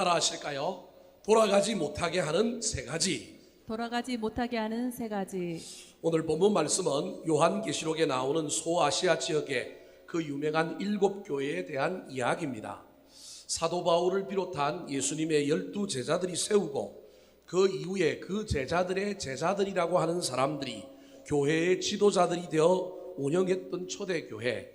따라 하실까요? 돌아가지 못하게 하는 세 가지. 돌아가지 못하게 하는 세 가지. 오늘 본문 말씀은 요한계시록에 나오는 소아시아 지역의 그 유명한 7교회에 대한 이야기입니다. 사도 바울을 비롯한 예수님의 12제자들이 세우고 그 이후에 그 제자들의 제자들이라고 하는 사람들이 교회의 지도자들이 되어 운영했던 초대교회,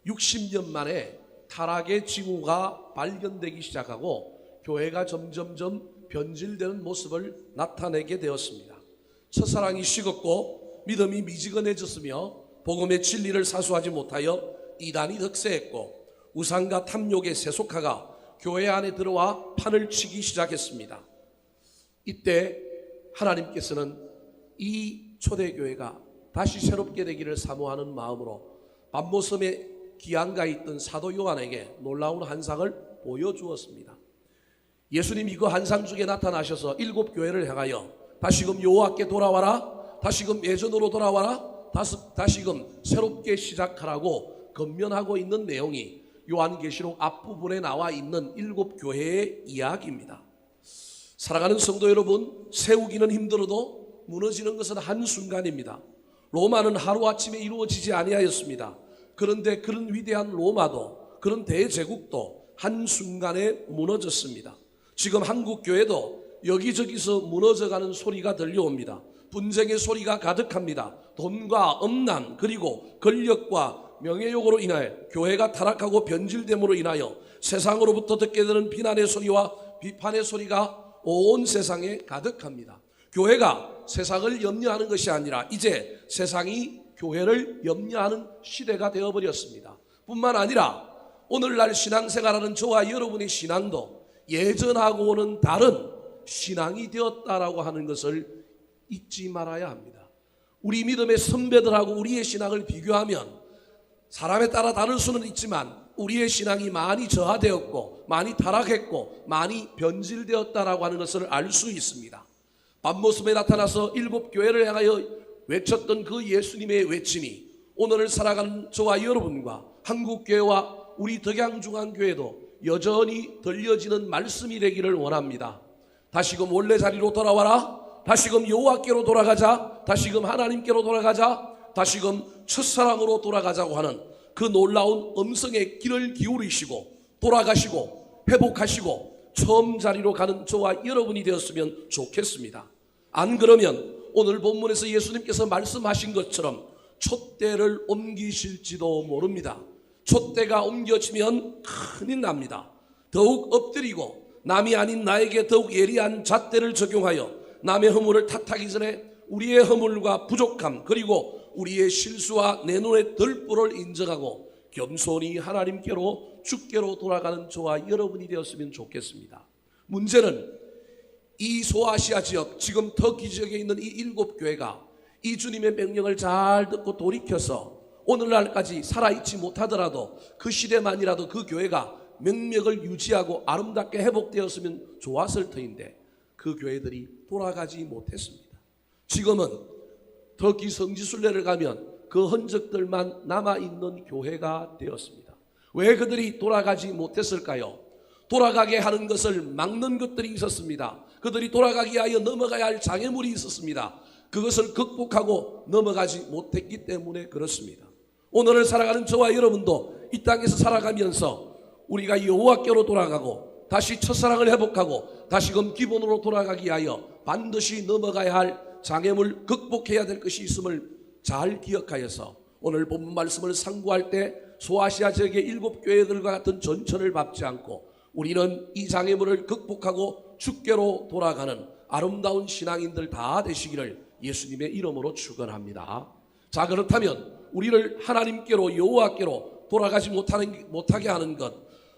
60년 만에 타락의 징후가 발견되기 시작하고 교회가 점점점 변질되는 모습을 나타내게 되었습니다. 첫사랑이 식었고 믿음이 미지근해졌으며 복음의 진리를 사수하지 못하여 이단이 득세했고 우상과 탐욕의 세속화가 교회 안에 들어와 판을 치기 시작했습니다. 이때 하나님께서는 이 초대교회가 다시 새롭게 되기를 사모하는 마음으로 밤모섬에 기안가에 있던 사도 요한에게 놀라운 환상을 보여주었습니다. 예수님이 그 환상 중에 나타나셔서 7교회를 향하여 다시금 여호와께 돌아와라, 다시금 예전으로 돌아와라, 다시금 새롭게 시작하라고 권면하고 있는 내용이 요한계시록 앞부분에 나와 있는 7교회의 이야기입니다. 사랑하는 성도 여러분, 세우기는 힘들어도 무너지는 것은 한순간입니다. 로마는 하루아침에 이루어지지 아니하였습니다. 그런데 그런 위대한 로마도, 그런 대제국도 한순간에 무너졌습니다. 지금 한국교회도 여기저기서 무너져가는 소리가 들려옵니다. 분쟁의 소리가 가득합니다. 돈과 엄난 그리고 권력과 명예욕으로 인하여 교회가 타락하고 변질됨으로 인하여 세상으로부터 듣게 되는 비난의 소리와 비판의 소리가 온 세상에 가득합니다. 교회가 세상을 염려하는 것이 아니라 이제 세상이 교회를 염려하는 시대가 되어버렸습니다. 뿐만 아니라 오늘날 신앙생활하는 저와 여러분의 신앙도 예전하고는 다른 신앙이 되었다라고 하는 것을 잊지 말아야 합니다. 우리 믿음의 선배들하고 우리의 신앙을 비교하면 사람에 따라 다를 수는 있지만 우리의 신앙이 많이 저하되었고 많이 타락했고 많이 변질되었다라고 하는 것을 알 수 있습니다. 밤모습에 나타나서 7교회를 향하여 외쳤던 그 예수님의 외침이 오늘을 살아가는 저와 여러분과 한국교회와 우리 덕양중앙교회도 여전히 들려지는 말씀이 되기를 원합니다. 다시금 원래 자리로 돌아와라, 다시금 여호와께로 돌아가자, 다시금 하나님께로 돌아가자, 다시금 첫사랑으로 돌아가자고 하는 그 놀라운 음성에 귀를 기울이시고 돌아가시고 회복하시고 처음 자리로 가는 저와 여러분이 되었으면 좋겠습니다. 안 그러면 오늘 본문에서 예수님께서 말씀하신 것처럼 촛대를 옮기실지도 모릅니다. 촛대가 옮겨지면 큰일 납니다. 더욱 엎드리고 남이 아닌 나에게 더욱 예리한 잣대를 적용하여 남의 허물을 탓하기 전에 우리의 허물과 부족함 그리고 우리의 실수와 내 눈에 덜불을 인정하고 겸손히 하나님께로 주께로 돌아가는 저와 여러분이 되었으면 좋겠습니다. 문제는 이 소아시아 지역, 지금 터키 지역에 있는 이 7교회가 이 주님의 명령을 잘 듣고 돌이켜서 오늘날까지 살아있지 못하더라도 그 시대만이라도 그 교회가 명맥을 유지하고 아름답게 회복되었으면 좋았을 터인데 그 교회들이 돌아가지 못했습니다. 지금은 터키 성지순례를 가면 그 흔적들만 남아있는 교회가 되었습니다. 왜 그들이 돌아가지 못했을까요? 돌아가게 하는 것을 막는 것들이 있었습니다. 그들이 돌아가기 위하여 넘어가야 할 장애물이 있었습니다. 그것을 극복하고 넘어가지 못했기 때문에 그렇습니다. 오늘을 살아가는 저와 여러분도 이 땅에서 살아가면서 우리가 여호와께로 돌아가고 다시 첫사랑을 회복하고 다시금 기본으로 돌아가기 위하여 반드시 넘어가야 할 장애물 극복해야 될 것이 있음을 잘 기억하여서 오늘 본문 말씀을 상고할 때 소아시아 지역의 7교회들과 같은 전천을 밟지 않고 우리는 이 장애물을 극복하고 주께로 돌아가는 아름다운 신앙인들 다 되시기를 예수님의 이름으로 축원합니다. 자, 그렇다면 우리를 하나님께로 여호와께로 돌아가지 못하게 하는 것,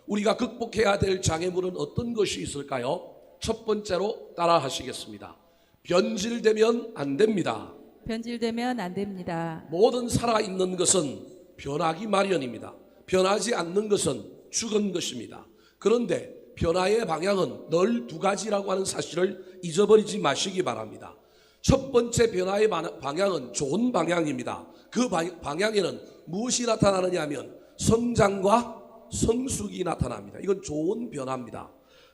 우리가 극복해야 될 장애물은 어떤 것이 있을까요? 첫 번째로 따라 하시겠습니다. 변질되면 안 됩니다. 변질되면 안 됩니다. 모든 살아있는 것은 변하기 마련입니다. 변하지 않는 것은 죽은 것입니다. 그런데 변화의 방향은 늘 두 가지라고 하는 사실을 잊어버리지 마시기 바랍니다. 첫 번째 변화의 방향은 좋은 방향입니다. 그 방향에는 무엇이 나타나느냐 하면 성장과 성숙이 나타납니다. 이건 좋은 변화입니다.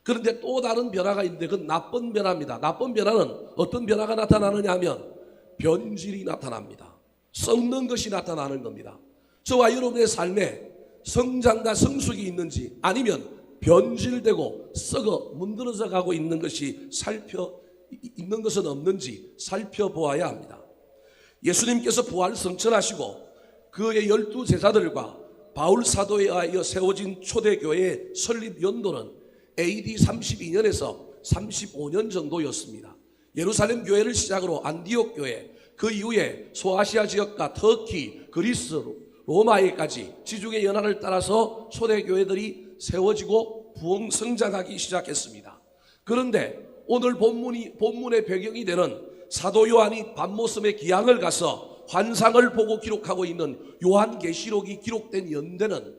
그런데 또 다른 변화가 있는데 그건 나쁜 변화입니다. 나쁜 변화는 어떤 변화가 나타나느냐 하면 변질이 나타납니다. 썩는 것이 나타나는 겁니다. 저와 여러분의 삶에 성장과 성숙이 있는지 아니면 변질되고 썩어 문드러져 가고 있는 것이 있는 것은 없는지 살펴보아야 합니다. 예수님께서 부활 성천하시고 그의 12제자들과 바울 사도에 의하여 세워진 초대교회의 설립 연도는 AD 32년에서 35년 정도였습니다. 예루살렘 교회를 시작으로 안디옥 교회, 그 이후에 소아시아 지역과 터키, 그리스, 로마에까지 지중해 연안을 따라서 초대교회들이 세워지고 부흥 성장하기 시작했습니다. 그런데 오늘 본문의 배경이 되는 사도 요한이 밤모섬에 기양을 가서 환상을 보고 기록하고 있는 요한계시록이 기록된 연대는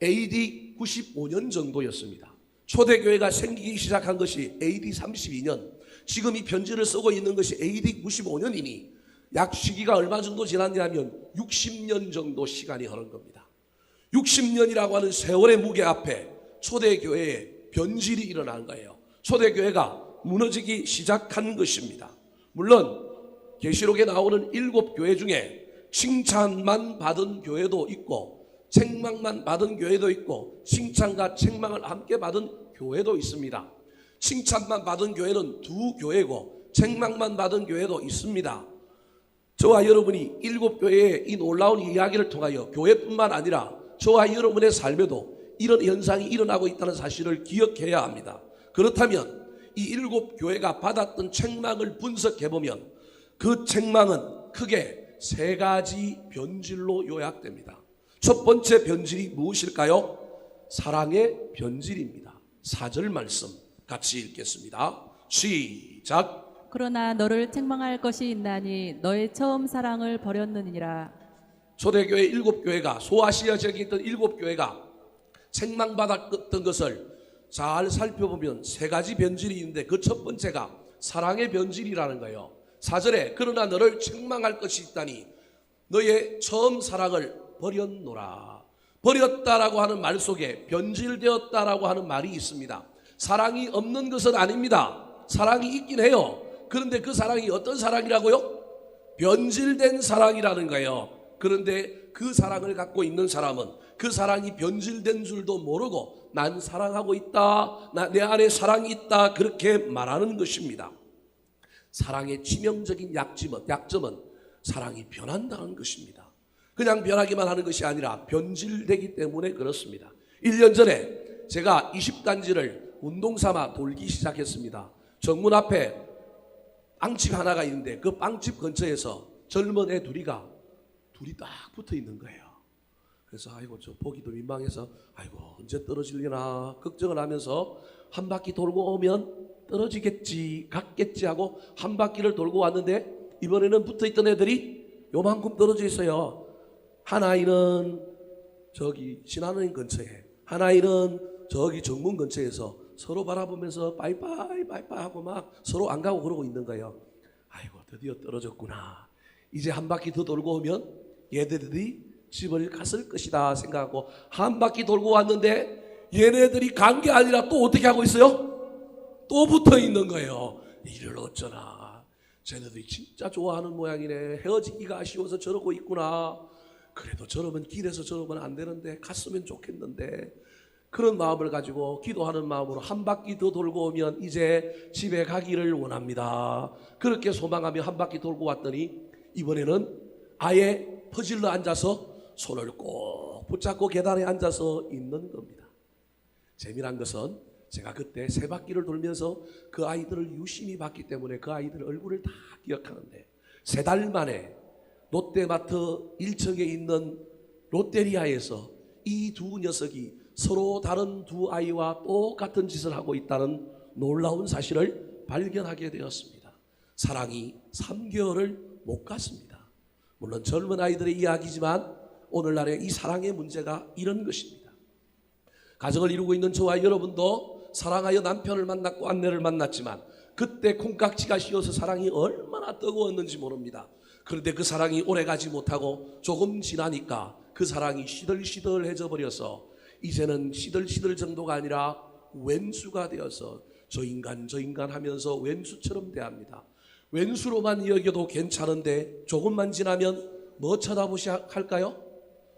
AD 95년 정도였습니다. 초대교회가 생기기 시작한 것이 AD 32년, 지금 이 편지를 쓰고 있는 것이 AD 95년이니 약 시기가 얼마 정도 지났냐면 60년 정도 시간이 흐른 겁니다. 60년이라고 하는 세월의 무게 앞에 초대교회에 변질이 일어난 거예요. 초대교회가 무너지기 시작한 것입니다. 물론 계시록에 나오는 7교회 중에 칭찬만 받은 교회도 있고 책망만 받은 교회도 있고 칭찬과 책망을 함께 받은 교회도 있습니다. 칭찬만 받은 교회는 2교회고 책망만 받은 교회도 있습니다. 저와 여러분이 7교회의 이 놀라운 이야기를 통하여 교회뿐만 아니라 저와 여러분의 삶에도 이런 현상이 일어나고 있다는 사실을 기억해야 합니다. 그렇다면 이 7교회가 받았던 책망을 분석해보면 그 책망은 크게 3가지 변질로 요약됩니다. 첫 번째 변질이 무엇일까요? 사랑의 변질입니다. 4절 말씀 같이 읽겠습니다. 시작. 그러나 너를 책망할 것이 있나니 너의 처음 사랑을 버렸느니라. 초대교회 7교회가 소아시아 지역에 있던 7교회가 책망받았던 것을 잘 살펴보면 3가지 변질이 있는데 그 첫 번째가 사랑의 변질이라는 거예요. 4절에 그러나 너를 책망할 것이 있다니 너의 처음 사랑을 버렸노라. 버렸다라고 하는 말 속에 변질되었다라고 하는 말이 있습니다. 사랑이 없는 것은 아닙니다. 사랑이 있긴 해요. 그런데 그 사랑이 어떤 사랑이라고요? 변질된 사랑이라는 거예요. 그런데 그 사랑을 갖고 있는 사람은 그 사랑이 변질된 줄도 모르고 난 사랑하고 있다, 내 안에 사랑이 있다, 그렇게 말하는 것입니다. 사랑의 치명적인 약점은 사랑이 변한다는 것입니다. 그냥 변하기만 하는 것이 아니라 변질되기 때문에 그렇습니다. 1년 전에 제가 20단지를 운동삼아 돌기 시작했습니다. 정문 앞에 빵집 하나가 있는데 그 빵집 근처에서 젊은 애 둘이 딱 붙어 있는 거예요. 그래서 아이고 저 보기도 민망해서 아이고 언제 떨어지려나 걱정을 하면서 한 바퀴 돌고 오면 떨어지겠지 갔겠지 하고 한 바퀴를 돌고 왔는데 이번에는 붙어있던 애들이 요만큼 떨어져 있어요. 한 아이는 저기 신한은행 근처에, 한 아이는 저기 정문 근처에서 서로 바라보면서 빠이빠이 하고 막 서로 안 가고 그러고 있는 거예요. 아이고 드디어 떨어졌구나. 이제 한 바퀴 더 돌고 오면 얘들이 집을 갔을 것이다 생각하고 한 바퀴 돌고 왔는데 얘네들이 간 게 아니라 또 어떻게 하고 있어요? 또 붙어 있는 거예요. 이를 어쩌나. 쟤네들이 진짜 좋아하는 모양이네. 헤어지기가 아쉬워서 저러고 있구나. 그래도 저러면 길에서 저러면 안 되는데 갔으면 좋겠는데 그런 마음을 가지고 기도하는 마음으로 한 바퀴 더 돌고 오면 이제 집에 가기를 원합니다. 그렇게 소망하며 한 바퀴 돌고 왔더니 이번에는 아예 퍼질러 앉아서 손을 꼭 붙잡고 계단에 앉아서 있는 겁니다. 재미난 것은 제가 그때 3바퀴를 돌면서 그 아이들을 유심히 봤기 때문에 그 아이들 얼굴을 다 기억하는데 3달 만에 롯데마트 1층에 있는 롯데리아에서 이 2 녀석이 서로 다른 2 아이와 똑같은 짓을 하고 있다는 놀라운 사실을 발견하게 되었습니다. 사랑이 3개월을 못 갔습니다. 물론 젊은 아이들의 이야기지만 오늘날의 이 사랑의 문제가 이런 것입니다. 가정을 이루고 있는 저와 여러분도 사랑하여 남편을 만났고 아내를 만났지만 그때 콩깍지가 씌어서 사랑이 얼마나 뜨거웠는지 모릅니다. 그런데 그 사랑이 오래가지 못하고 조금 지나니까 그 사랑이 시들시들해져 버려서 이제는 시들시들 정도가 아니라 왼수가 되어서 저 인간 하면서 왼수처럼 대합니다. 왼수로만 여겨도 괜찮은데 조금만 지나면 뭐 쳐다보시 할까요?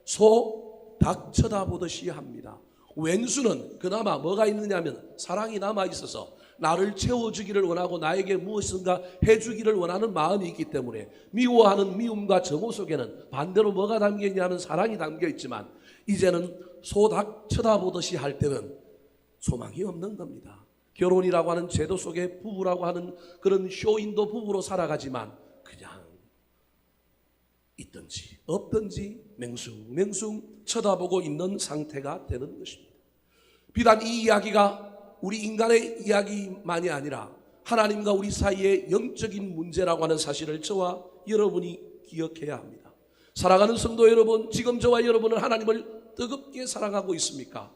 소, 닭 쳐다보듯이 합니다. 왼수는 그나마 뭐가 있느냐면 사랑이 남아 있어서 나를 채워주기를 원하고 나에게 무엇인가 해주기를 원하는 마음이 있기 때문에 미워하는 미움과 정오 속에는 반대로 뭐가 담겨 있냐면 사랑이 담겨 있지만 이제는 소, 닭 쳐다보듯이 할 때는 소망이 없는 겁니다. 결혼이라고 하는 제도 속에 부부라고 하는 그런 쇼인도 부부로 살아가지만 그냥 있든지 없든지 맹숭맹숭 쳐다보고 있는 상태가 되는 것입니다. 비단 이 이야기가 우리 인간의 이야기만이 아니라 하나님과 우리 사이의 영적인 문제라고 하는 사실을 저와 여러분이 기억해야 합니다. 사랑하는 성도 여러분, 지금 저와 여러분은 하나님을 뜨겁게 사랑하고 있습니까?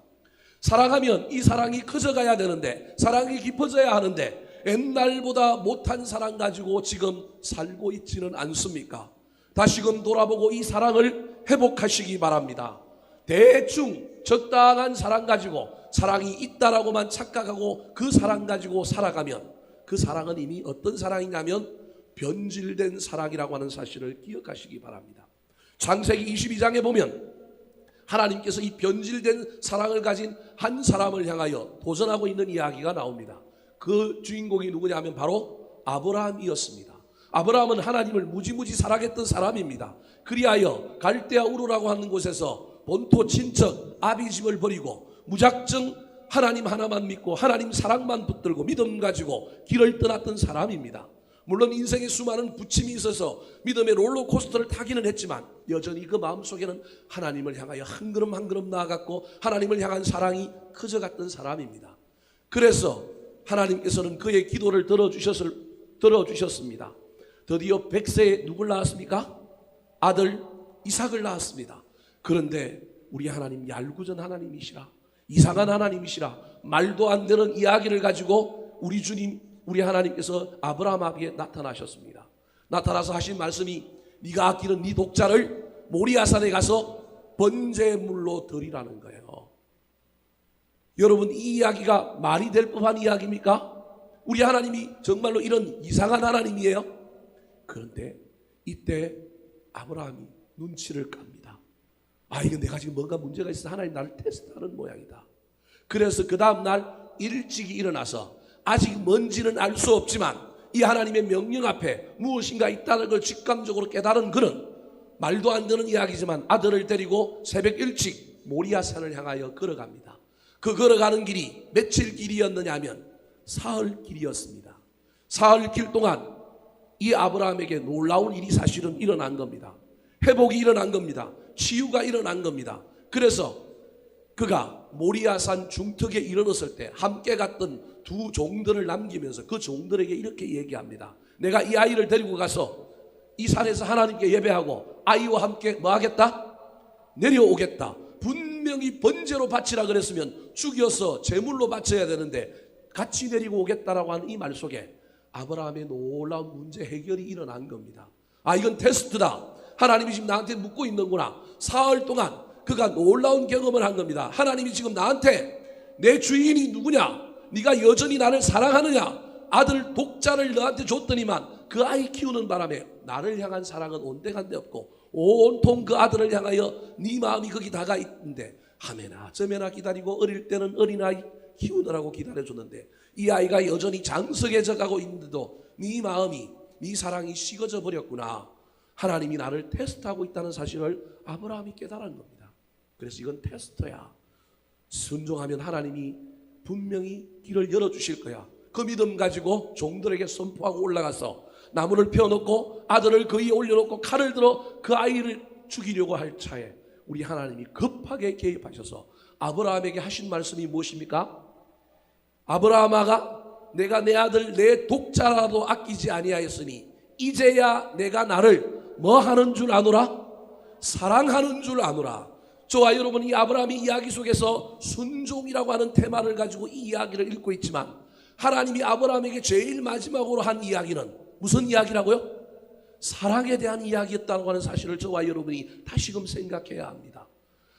사랑하면 이 사랑이 커져가야 되는데, 사랑이 깊어져야 하는데 옛날보다 못한 사랑 가지고 지금 살고 있지는 않습니까? 다시금 돌아보고 이 사랑을 회복하시기 바랍니다. 대충 적당한 사랑 가지고 사랑이 있다라고만 착각하고 그 사랑 가지고 살아가면 그 사랑은 이미 어떤 사랑이냐면 변질된 사랑이라고 하는 사실을 기억하시기 바랍니다. 창세기 22장에 보면 하나님께서 이 변질된 사랑을 가진 한 사람을 향하여 도전하고 있는 이야기가 나옵니다. 그 주인공이 누구냐면 바로 아브라함이었습니다. 아브라함은 하나님을 무지무지 사랑했던 사람입니다. 그리하여 갈대아 우르라고 하는 곳에서 본토 친척 아비집을 버리고 무작정 하나님 하나만 믿고 하나님 사랑만 붙들고 믿음 가지고 길을 떠났던 사람입니다. 물론 인생에 수많은 부침이 있어서 믿음의 롤러코스터를 타기는 했지만 여전히 그 마음속에는 하나님을 향하여 한 걸음 한 걸음 나아갔고 하나님을 향한 사랑이 커져갔던 사람입니다. 그래서 하나님께서는 그의 기도를 들어주셨습니다. 드디어 100세에 누굴 낳았습니까? 아들 이삭을 낳았습니다. 그런데 우리 하나님 얄궂은 하나님이시라, 이상한 하나님이시라, 말도 안 되는 이야기를 가지고 우리 주님, 우리 하나님께서 아브라함에게 나타나셨습니다. 나타나서 하신 말씀이 네가 아끼는 네 독자를 모리아산에 가서 번제물로 드리라는 거예요. 여러분, 이 이야기가 말이 될 법한 이야기입니까? 우리 하나님이 정말로 이런 이상한 하나님이에요? 그런데 이때 아브라함이 눈치를 깝니다. 아, 이거 내가 지금 뭔가 문제가 있어. 하나님 나를 테스트하는 모양이다. 그래서 그 다음날 일찍이 일어나서 아직 뭔지는 알 수 없지만 이 하나님의 명령 앞에 무엇인가 있다는 걸 직감적으로 깨달은 그는 말도 안 되는 이야기지만 아들을 데리고 새벽 일찍 모리아산을 향하여 걸어갑니다. 그 걸어가는 길이 며칠 길이었느냐 하면 사흘 길이었습니다. 사흘 길 동안 이 아브라함에게 놀라운 일이 사실은 일어난 겁니다. 회복이 일어난 겁니다. 치유가 일어난 겁니다. 그래서 그가 모리아산 중턱에 이르렀을 때 함께 갔던 두 종들을 남기면서 그 종들에게 이렇게 얘기합니다. 내가 이 아이를 데리고 가서 이 산에서 하나님께 예배하고 아이와 함께 뭐 하겠다? 내려오겠다. 분명히 번제로 바치라 그랬으면 죽여서 제물로 바쳐야 되는데 같이 내리고 오겠다라고 하는 이 말 속에 아브라함의 놀라운 문제 해결이 일어난 겁니다. 아, 이건 테스트다. 하나님이 지금 나한테 묻고 있는구나. 사흘 동안 그가 놀라운 경험을 한 겁니다. 하나님이 지금 나한테 내 주인이 누구냐? 네가 여전히 나를 사랑하느냐? 아들 독자를 너한테 줬더니만 그 아이 키우는 바람에 나를 향한 사랑은 온데간데 없고 온통 그 아들을 향하여 네 마음이 거기 다가 있는데 하메나 저메나 기다리고 어릴 때는 어린아이 키우느라고 기다려줬는데 이 아이가 여전히 장성해져 가고 있는데도 네 마음이, 네 사랑이 식어져 버렸구나. 하나님이 나를 테스트하고 있다는 사실을 아브라함이 깨달은 겁니다. 그래서 이건 테스트야. 순종하면 하나님이 분명히 길을 열어주실 거야. 그 믿음 가지고 종들에게 선포하고 올라가서 나무를 펴놓고 아들을 그 위에 올려놓고 칼을 들어 그 아이를 죽이려고 할 차에 우리 하나님이 급하게 개입하셔서 아브라함에게 하신 말씀이 무엇입니까? 아브라함아, 내가 내 아들 내 독자라도 아끼지 아니하였으니 이제야 내가 나를 뭐 하는 줄 아노라? 사랑하는 줄 아노라. 저와 여러분, 이 아브라함의 이야기 속에서 순종이라고 하는 테마를 가지고 이 이야기를 읽고 있지만 하나님이 아브라함에게 제일 마지막으로 한 이야기는 무슨 이야기라고요? 사랑에 대한 이야기였다고 하는 사실을 저와 여러분이 다시금 생각해야 합니다.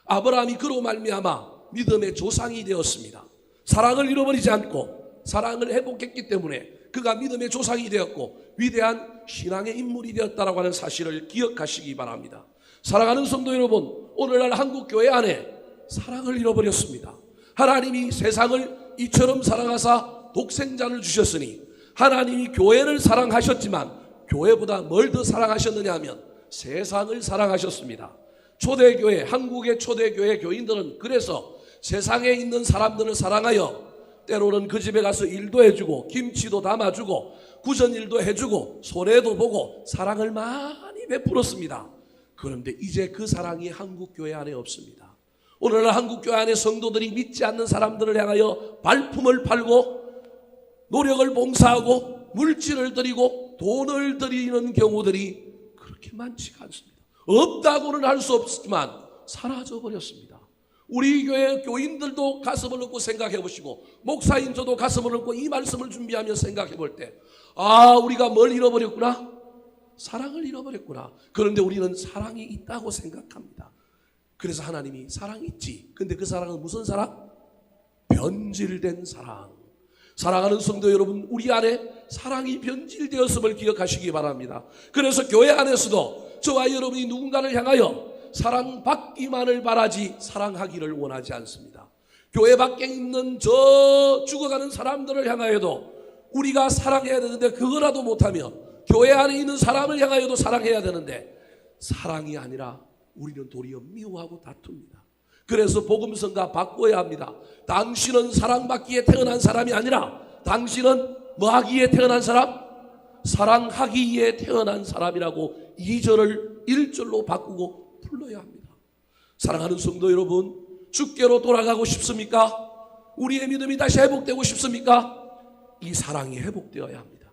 아브라함이 그로 말미암아 믿음의 조상이 되었습니다. 사랑을 잃어버리지 않고 사랑을 회복했기 때문에 그가 믿음의 조상이 되었고 위대한 신앙의 인물이 되었다라고 하는 사실을 기억하시기 바랍니다. 사랑하는 성도 여러분, 오늘날 한국교회 안에 사랑을 잃어버렸습니다. 하나님이 세상을 이처럼 사랑하사 독생자를 주셨으니 하나님이 교회를 사랑하셨지만 교회보다 뭘 더 사랑하셨느냐 하면 세상을 사랑하셨습니다. 초대교회, 한국의 초대교회 교인들은 그래서 세상에 있는 사람들을 사랑하여 때로는 그 집에 가서 일도 해주고 김치도 담아주고 구전일도 해주고 손해도 보고 사랑을 많이 베풀었습니다. 그런데 이제 그 사랑이 한국교회 안에 없습니다. 오늘날 한국교회 안에 성도들이 믿지 않는 사람들을 향하여 발품을 팔고 노력을 봉사하고 물질을 드리고 돈을 드리는 경우들이 그렇게 많지가 않습니다. 없다고는 할 수 없지만 사라져버렸습니다. 우리 교회 교인들도 가슴을 얹고 생각해 보시고 목사인 저도 가슴을 얹고 이 말씀을 준비하며 생각해 볼 때 우리가 뭘 잃어버렸구나? 사랑을 잃어버렸구나. 그런데 우리는 사랑이 있다고 생각합니다. 그래서 하나님이 사랑이 있지. 근데 그 사랑은 무슨 사랑? 변질된 사랑. 사랑하는 성도 여러분, 우리 안에 사랑이 변질되었음을 기억하시기 바랍니다. 그래서 교회 안에서도 저와 여러분이 누군가를 향하여 사랑받기만을 바라지 사랑하기를 원하지 않습니다. 교회 밖에 있는 저 죽어가는 사람들을 향하여도 우리가 사랑해야 되는데 그거라도 못하며 교회 안에 있는 사람을 향하여도 사랑해야 되는데 사랑이 아니라 우리는 도리어 미워하고 다툽니다. 그래서 복음성가 바꿔야 합니다. 당신은 사랑받기에 태어난 사람이 아니라 당신은 뭐 하기에 태어난 사람? 사랑하기에 태어난 사람이라고 2절을 1절로 바꾸고 불러야 합니다. 사랑하는 성도 여러분, 주께로 돌아가고 싶습니까? 우리의 믿음이 다시 회복되고 싶습니까? 이 사랑이 회복되어야 합니다.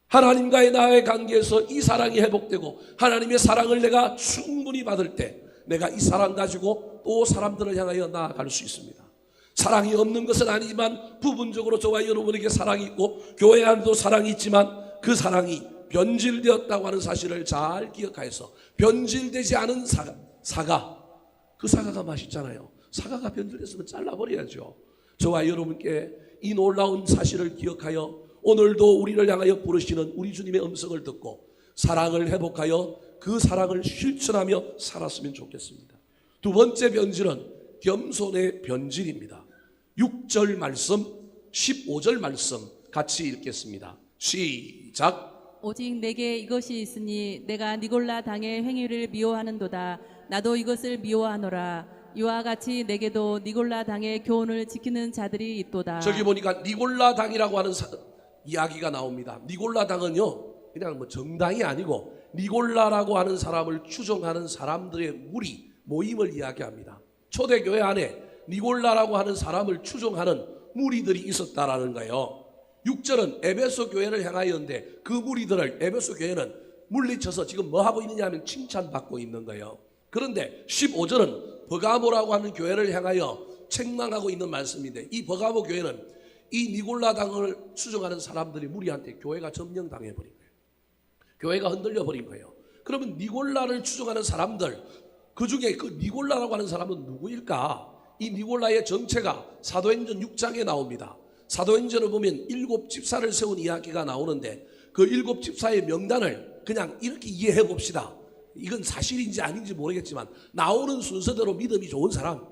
하나님과의 나의 관계에서 이 사랑이 회복되고 하나님의 사랑을 내가 충분히 받을 때 내가 이 사랑 가지고 또 사람들을 향하여 나아갈 수 있습니다. 사랑이 없는 것은 아니지만 부분적으로 저와 여러분에게 사랑이 있고 교회 안에도 사랑이 있지만 그 사랑이 변질되었다고 하는 사실을 잘 기억하여서 변질되지 않은 사과, 그 사과가 맛있잖아요. 사과가 변질됐으면 잘라버려야죠. 저와 여러분께 이 놀라운 사실을 기억하여 오늘도 우리를 향하여 부르시는 우리 주님의 음성을 듣고 사랑을 회복하여 그 사랑을 실천하며 살았으면 좋겠습니다. 두 번째 변질은 겸손의 변질입니다. 6절 말씀, 15절 말씀 같이 읽겠습니다. 시작. 오직 내게 이것이 있으니 내가 니골라 당의 행위를 미워하는도다. 나도 이것을 미워하노라. 이와 같이 내게도 니골라 당의 교훈을 지키는 자들이 있도다. 저기 보니까 니골라 당이라고 하는 이야기가 나옵니다. 니골라 당은요 그냥 뭐 정당이 아니고 니골라라고 하는 사람을 추종하는 사람들의 무리, 모임을 이야기합니다. 초대교회 안에 니골라라고 하는 사람을 추종하는 무리들이 있었다라는 거예요. 6절은 에베소 교회를 향하여인데 그 무리들을 에베소 교회는 물리쳐서 지금 뭐 하고 있느냐 하면 칭찬받고 있는 거예요. 그런데 15절은 버가모라고 하는 교회를 향하여 책망하고 있는 말씀인데 이 버가모 교회는 이 니골라 당을 추종하는 사람들이 무리한테 교회가 점령당해 버린 거예요. 교회가 흔들려 버린 거예요. 그러면 니골라를 추종하는 사람들, 그 중에 그 니골라라고 하는 사람은 누구일까? 이 니골라의 정체가 사도행전 6장에 나옵니다. 사도행전을 보면 7 집사를 세운 이야기가 나오는데 그 7 집사의 명단을 그냥 이렇게 이해해 봅시다. 이건 사실인지 아닌지 모르겠지만 나오는 순서대로 믿음이 좋은 사람,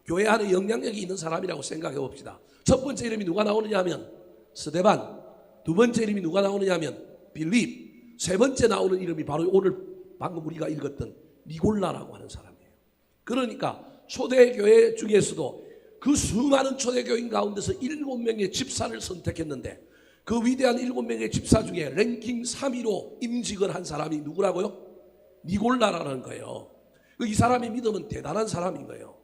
교회 안에 영향력이 있는 사람이라고 생각해 봅시다. 첫 번째 이름이 누가 나오느냐 하면 스데반, 두 번째 이름이 누가 나오느냐 하면 빌립, 세 번째 나오는 이름이 바로 오늘 방금 우리가 읽었던 니골라라고 하는 사람이에요. 그러니까 초대교회 중에서도 그 수많은 초대교인 가운데서 7명의 집사를 선택했는데 그 위대한 7명의 집사 중에 랭킹 3위로 임직을 한 사람이 누구라고요? 니골라라는 거예요. 이 사람의 믿음은 대단한 사람인 거예요.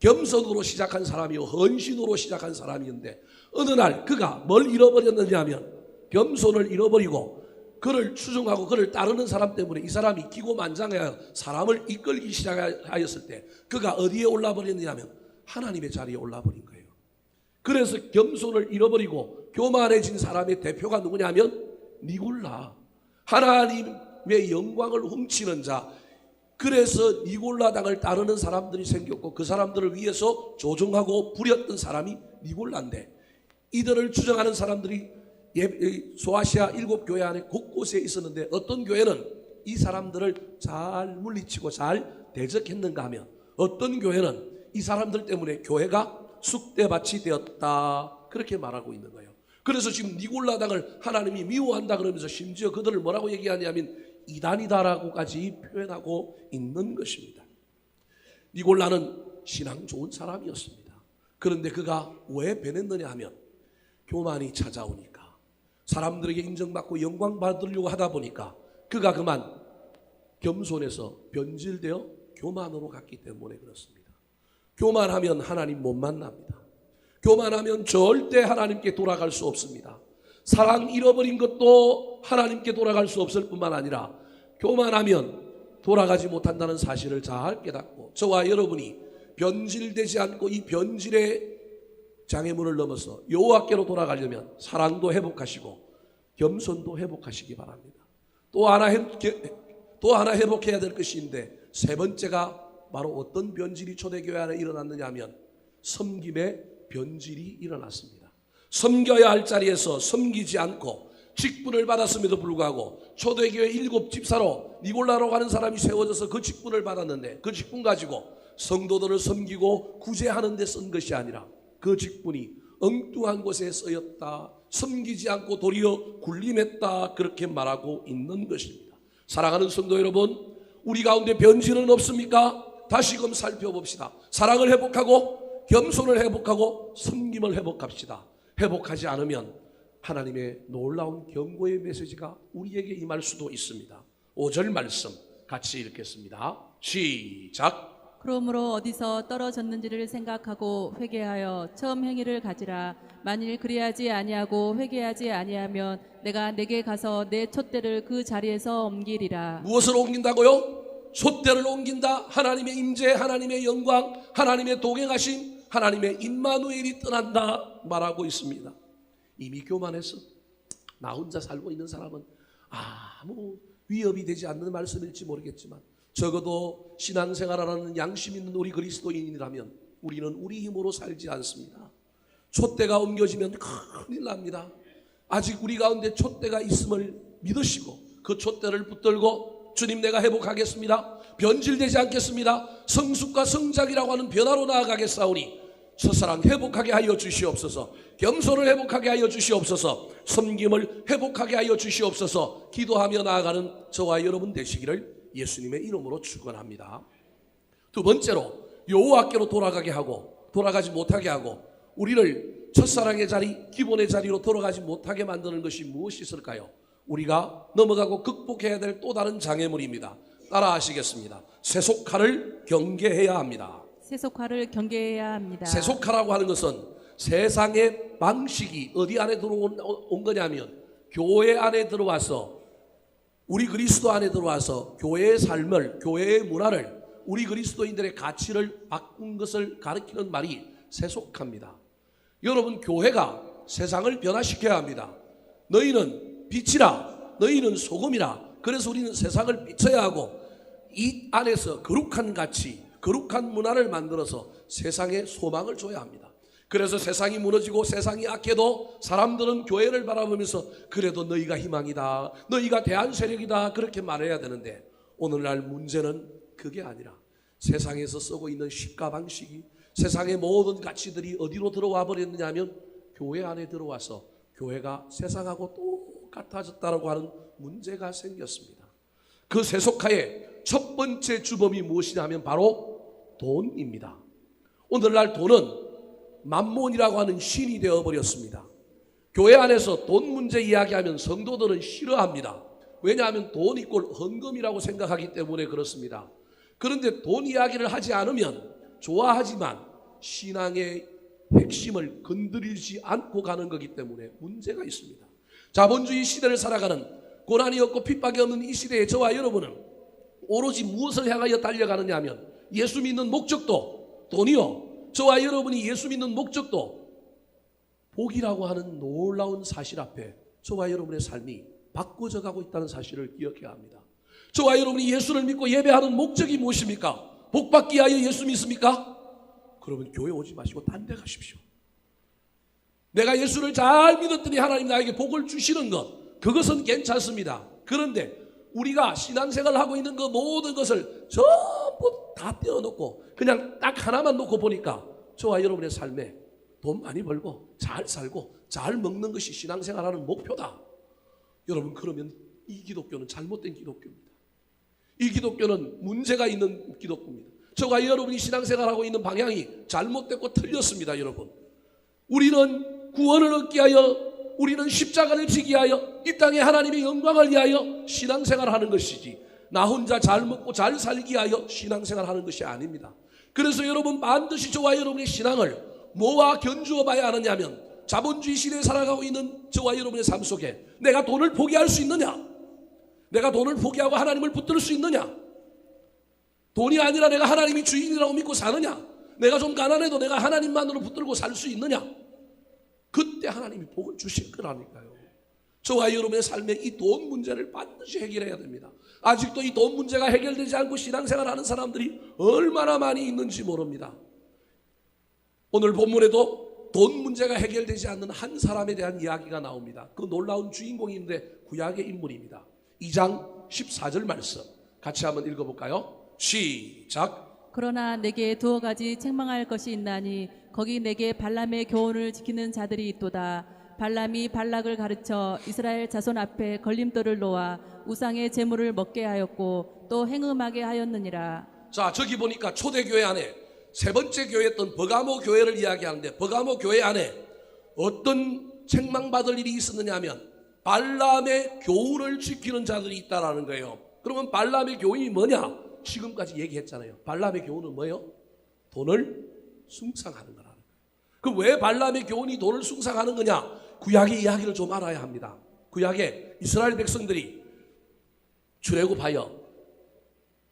겸손으로 시작한 사람이요 헌신으로 시작한 사람이었는데 어느 날 그가 뭘 잃어버렸느냐 하면 겸손을 잃어버리고 그를 추종하고 그를 따르는 사람 때문에 이 사람이 기고만장하여 사람을 이끌기 시작하였을 때 그가 어디에 올라버렸느냐 하면 하나님의 자리에 올라버린 거예요. 그래서 겸손을 잃어버리고 교만해진 사람의 대표가 누구냐 하면 니골라, 하나님의 영광을 훔치는 자, 그래서 니골라당을 따르는 사람들이 생겼고 그 사람들을 위해서 조종하고 부렸던 사람이 니골라인데, 이들을 주장하는 사람들이 소아시아 7교회 안에 곳곳에 있었는데 어떤 교회는 이 사람들을 잘 물리치고 잘 대적했는가 하면 어떤 교회는 이 사람들 때문에 교회가 쑥대밭이 되었다, 그렇게 말하고 있는 거예요. 그래서 지금 니골라당을 하나님이 미워한다 그러면서 심지어 그들을 뭐라고 얘기하냐면 이단이다라고까지 표현하고 있는 것입니다. 니골라는 신앙 좋은 사람이었습니다. 그런데 그가 왜 변했느냐 하면 교만이 찾아오니까, 사람들에게 인정받고 영광 받으려고 하다 보니까 그가 그만 겸손해서 변질되어 교만으로 갔기 때문에 그렇습니다. 교만하면 하나님 못 만납니다. 교만하면 절대 하나님께 돌아갈 수 없습니다. 사랑 잃어버린 것도 하나님께 돌아갈 수 없을 뿐만 아니라 교만하면 돌아가지 못한다는 사실을 잘 깨닫고, 저와 여러분이 변질되지 않고 이 변질의 장애물을 넘어서 여호와께로 돌아가려면 사랑도 회복하시고 겸손도 회복하시기 바랍니다. 또 하나 회복해야 될 것인데, 세 번째가 바로 어떤 변질이 초대교회 안에 일어났느냐 하면 섬김의 변질이 일어났습니다. 섬겨야 할 자리에서 섬기지 않고 직분을 받았음에도 불구하고 초대교회 7집사로 니골라로 가는 사람이 세워져서 그 직분을 받았는데 그 직분 가지고 성도들을 섬기고 구제하는 데 쓴 것이 아니라 그 직분이 엉뚱한 곳에 쓰였다, 섬기지 않고 도리어 군림했다, 그렇게 말하고 있는 것입니다. 사랑하는 성도 여러분, 우리 가운데 변질은 없습니까? 다시금 살펴봅시다. 사랑을 회복하고 겸손을 회복하고 섬김을 회복합시다. 회복하지 않으면 하나님의 놀라운 경고의 메시지가 우리에게 임할 수도 있습니다. 5절 말씀 같이 읽겠습니다. 시작. 그러므로 어디서 떨어졌는지를 생각하고 회개하여 처음 행위를 가지라. 만일 그리하지 아니하고 회개하지 아니하면 내가 내게 가서 내 촛대를 그 자리에서 옮기리라. 무엇을 옮긴다고요? 촛대를 옮긴다. 하나님의 임재, 하나님의 영광, 하나님의 동행하심, 하나님의 임마누엘이 떠난다 말하고 있습니다. 이미 교만해서 나 혼자 살고 있는 사람은 아무 위협이 되지 않는 말씀일지 모르겠지만, 적어도 신앙생활하는 양심 있는 우리 그리스도인이라면 우리는 우리 힘으로 살지 않습니다. 촛대가 옮겨지면 큰일 납니다. 아직 우리 가운데 촛대가 있음을 믿으시고 그 촛대를 붙들고 주님, 내가 회복하겠습니다. 변질되지 않겠습니다. 성숙과 성장이라고 하는 변화로 나아가겠사오니 첫사랑 회복하게 하여 주시옵소서. 겸손을 회복하게 하여 주시옵소서. 섬김을 회복하게 하여 주시옵소서. 기도하며 나아가는 저와 여러분 되시기를 예수님의 이름으로 축원합니다. 두 번째로 여호와께로 돌아가게 하고 돌아가지 못하게 하고 우리를 첫사랑의 자리, 기본의 자리로 돌아가지 못하게 만드는 것이 무엇이 있을까요? 우리가 넘어가고 극복해야 될 또 다른 장애물입니다. 따라 하시겠습니다. 세속화를 경계해야 합니다. 세속화를 경계해야 합니다. 세속화라고 하는 것은 세상의 방식이 어디 안에 들어온 거냐면 교회 안에 들어와서, 우리 그리스도 안에 들어와서 교회의 삶을, 교회의 문화를, 우리 그리스도인들의 가치를 바꾼 것을 가리키는 말이 세속화입니다. 여러분, 교회가 세상을 변화시켜야 합니다. 너희는 빛이라, 너희는 소금이라. 그래서 우리는 세상을 비춰야 하고 이 안에서 거룩한 가치, 거룩한 문화를 만들어서 세상에 소망을 줘야 합니다. 그래서 세상이 무너지고 세상이 악해도 사람들은 교회를 바라보면서 그래도 너희가 희망이다, 너희가 대안 세력이다, 그렇게 말해야 되는데 오늘날 문제는 그게 아니라 세상에서 쓰고 있는 식가 방식이, 세상의 모든 가치들이 어디로 들어와 버렸느냐 하면 교회 안에 들어와서 교회가 세상하고 똑같아졌다고 하는 문제가 생겼습니다. 그 세속화의 첫 번째 주범이 무엇이냐 하면 바로 돈입니다. 오늘날 돈은 만몬이라고 하는 신이 되어버렸습니다. 교회 안에서 돈 문제 이야기하면 성도들은 싫어합니다. 왜냐하면 돈 이꼴 헌금이라고 생각하기 때문에 그렇습니다. 그런데 돈 이야기를 하지 않으면 좋아하지만 신앙의 핵심을 건드리지 않고 가는 거기 때문에 문제가 있습니다. 자본주의 시대를 살아가는, 고난이 없고 핍박이 없는 이 시대에 저와 여러분은 오로지 무엇을 향하여 달려가느냐 하면 예수 믿는 목적도 돈이요, 저와 여러분이 예수 믿는 목적도 복이라고 하는 놀라운 사실 앞에 저와 여러분의 삶이 바꿔져 가고 있다는 사실을 기억해야 합니다. 저와 여러분이 예수를 믿고 예배하는 목적이 무엇입니까? 복받기 위하여 예수 믿습니까? 그러면 교회 오지 마시고 딴 데 가십시오. 내가 예수를 잘 믿었더니 하나님 나에게 복을 주시는 것, 그것은 괜찮습니다. 그런데 우리가 신앙생활을 하고 있는 그 모든 것을 전부 다 떼어놓고 그냥 딱 하나만 놓고 보니까 저와 여러분의 삶에 돈 많이 벌고 잘 살고 잘 먹는 것이 신앙생활하는 목표다. 여러분, 그러면 이 기독교는 잘못된 기독교입니다. 이 기독교는 문제가 있는 기독교입니다. 저와 여러분이 신앙생활하고 있는 방향이 잘못됐고 틀렸습니다. 여러분, 우리는 구원을 얻기 위하여, 우리는 십자가를 지기 위하여, 이 땅에 하나님의 영광을 위하여 신앙생활하는 것이지 나 혼자 잘 먹고 잘 살기 위하여 신앙생활하는 것이 아닙니다. 그래서 여러분, 반드시 저와 여러분의 신앙을 뭐와 견주어 봐야 하느냐 하면, 자본주의 시대에 살아가고 있는 저와 여러분의 삶 속에 내가 돈을 포기할 수 있느냐? 내가 돈을 포기하고 하나님을 붙들 수 있느냐? 돈이 아니라 내가 하나님이 주인이라고 믿고 사느냐? 내가 좀 가난해도 내가 하나님만으로 붙들고 살 수 있느냐? 그때 하나님이 복을 주실 거라니까요. 저와 여러분의 삶에 이 돈 문제를 반드시 해결해야 됩니다. 아직도 이 돈 문제가 해결되지 않고 신앙생활하는 사람들이 얼마나 많이 있는지 모릅니다. 오늘 본문에도 돈 문제가 해결되지 않는 한 사람에 대한 이야기가 나옵니다. 그 놀라운 주인공인데 구약의 인물입니다. 2장 14절 말씀 같이 한번 읽어볼까요? 시작. 그러나 내게 두어 가지 책망할 것이 있나니 거기 내게 발람의 교훈을 지키는 자들이 있도다. 발람이 발락을 가르쳐 이스라엘 자손 앞에 걸림돌을 놓아 우상의 제물을 먹게 하였고 또 행음하게 하였느니라. 자, 저기 보니까 초대교회 안에 세 번째 교회였던 버가모 교회를 이야기하는데, 버가모 교회 안에 어떤 책망받을 일이 있었느냐 하면 발람의 교훈을 지키는 자들이 있다라는 거예요. 그러면 발람의 교훈이 뭐냐? 지금까지 얘기했잖아요. 발람의 교훈은 뭐예요? 돈을 숭상하는 거라는 거예요. 그럼 왜 발람의 교훈이 돈을 숭상하는 거냐? 구약의 이야기를 좀 알아야 합니다. 구약에 이스라엘 백성들이 출애굽하여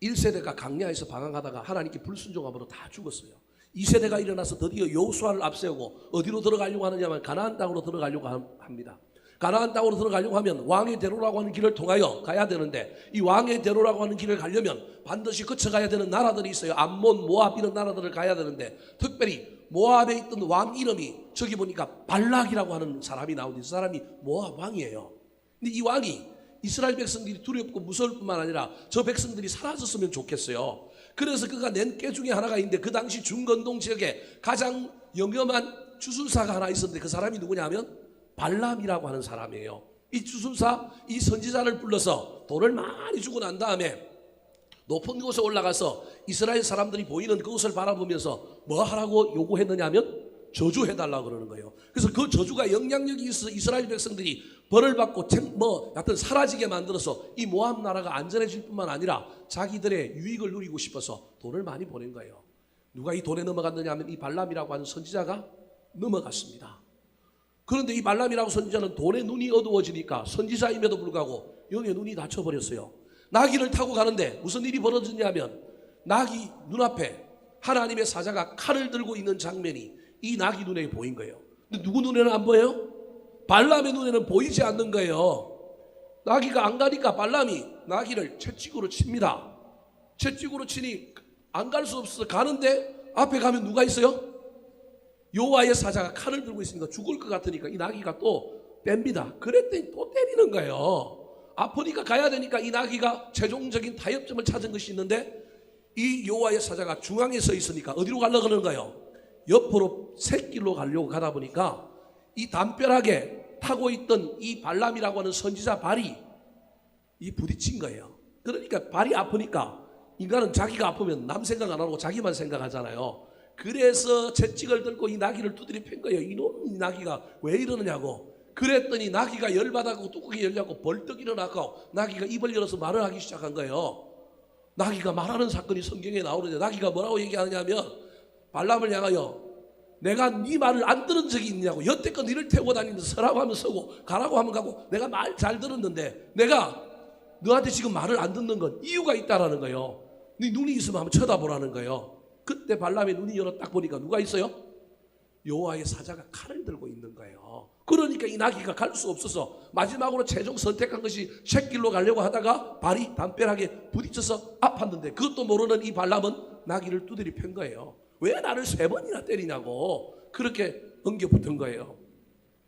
1세대가 강야에서 방황하다가 하나님께 불순종함으로 다 죽었어요. 2세대가 일어나서 드디어 여호수아를 앞세우고 어디로 들어가려고 하느냐면 가나안 땅으로 들어가려고 합니다. 가나안 땅으로 들어가려고 하면 왕의 대로라고 하는 길을 통하여 가야 되는데, 이 왕의 대로라고 하는 길을 가려면 반드시 거쳐가야 되는 나라들이 있어요. 암몬, 모압 이런 나라들을 가야 되는데, 특별히 모압에 있던 왕 이름이 저기 보니까 발락이라고 하는 사람이 나오는데, 이 사람이 모압 왕이에요. 근데 이 왕이 이스라엘 백성들이 두렵고 무서울 뿐만 아니라 저 백성들이 사라졌으면 좋겠어요. 그래서 그가 낸 꾀 중에 하나가 있는데, 그 당시 중건동 지역에 가장 영험한 주술사가 하나 있었는데 그 사람이 누구냐 하면 발람이라고 하는 사람이에요. 이 주술사, 이 선지자를 불러서 돈을 많이 주고 난 다음에 높은 곳에 올라가서 이스라엘 사람들이 보이는 그곳을 바라보면서 뭐 하라고 요구했느냐 하면 저주해달라고 그러는 거예요. 그래서 그 저주가 영향력이 있어서 이스라엘 백성들이 벌을 받고 하여튼 사라지게 만들어서 이 모압 나라가 안전해질 뿐만 아니라 자기들의 유익을 누리고 싶어서 돈을 많이 보낸 거예요. 누가 이 돈에 넘어갔느냐 하면 이 발람이라고 하는 선지자가 넘어갔습니다. 그런데 이 발람이라고 선지자는 돈에 눈이 어두워지니까 선지자임에도 불구하고 영의 눈이 닫혀버렸어요. 나귀를 타고 가는데 무슨 일이 벌어졌냐면, 나귀 눈앞에 하나님의 사자가 칼을 들고 있는 장면이 이 나귀 눈에 보인 거예요. 근데 누구 눈에는 안 보여요? 발람의 눈에는 보이지 않는 거예요. 나귀가 안 가니까 발람이 나귀를 채찍으로 칩니다. 채찍으로 치니 안 갈 수 없어서 가는데 앞에 가면 누가 있어요? 여호와의 사자가 칼을 들고 있으니까 죽을 것 같으니까 이 나귀가 또 뺍니다. 그랬더니 또 때리는 거예요. 아프니까 가야 되니까 이 나귀가 최종적인 타협점을 찾은 것이 있는데, 이 여호와의 사자가 중앙에 서 있으니까 어디로 가려고 그러는가요? 옆으로 샛길로 가려고 가다 보니까 이 담벼락에 타고 있던 이 발람이라고 하는 선지자 발이 부딪힌 거예요. 그러니까 발이 아프니까 인간은 자기가 아프면 남 생각 안 하고 자기만 생각하잖아요. 그래서 채찍을 들고 이 나귀를 두드려 팬 거예요. 이놈 이 나귀가 왜 이러느냐고. 그랬더니 나귀가 열받아서 뚜껑이 열려고 벌떡 일어나고 나귀가 입을 열어서 말을 하기 시작한 거예요. 나귀가 말하는 사건이 성경에 나오는데, 나귀가 뭐라고 얘기하느냐면 발람을 향하여 내가 네 말을 안 들은 적이 있냐고. 여태껏 너를 태우고 다니면서 서라고 하면 서고 가라고 하면 가고 내가 말 잘 들었는데 내가 너한테 지금 말을 안 듣는 건 이유가 있다라는 거예요. 네 눈이 있으면 한번 쳐다보라는 거예요. 그때 발람의 눈이 열어 딱 보니까 누가 있어요? 여호와의 사자가 칼을 들고 있는 거예요. 그러니까 이 나귀가 갈 수 없어서 마지막으로 최종 선택한 것이 샛길로 가려고 하다가 발이 담벼락에 부딪혀서 아팠는데 그것도 모르는 이 발람은 나귀를 두드려 팬 거예요. 왜 나를 3번이나 때리냐고 그렇게 엉겨붙은 거예요.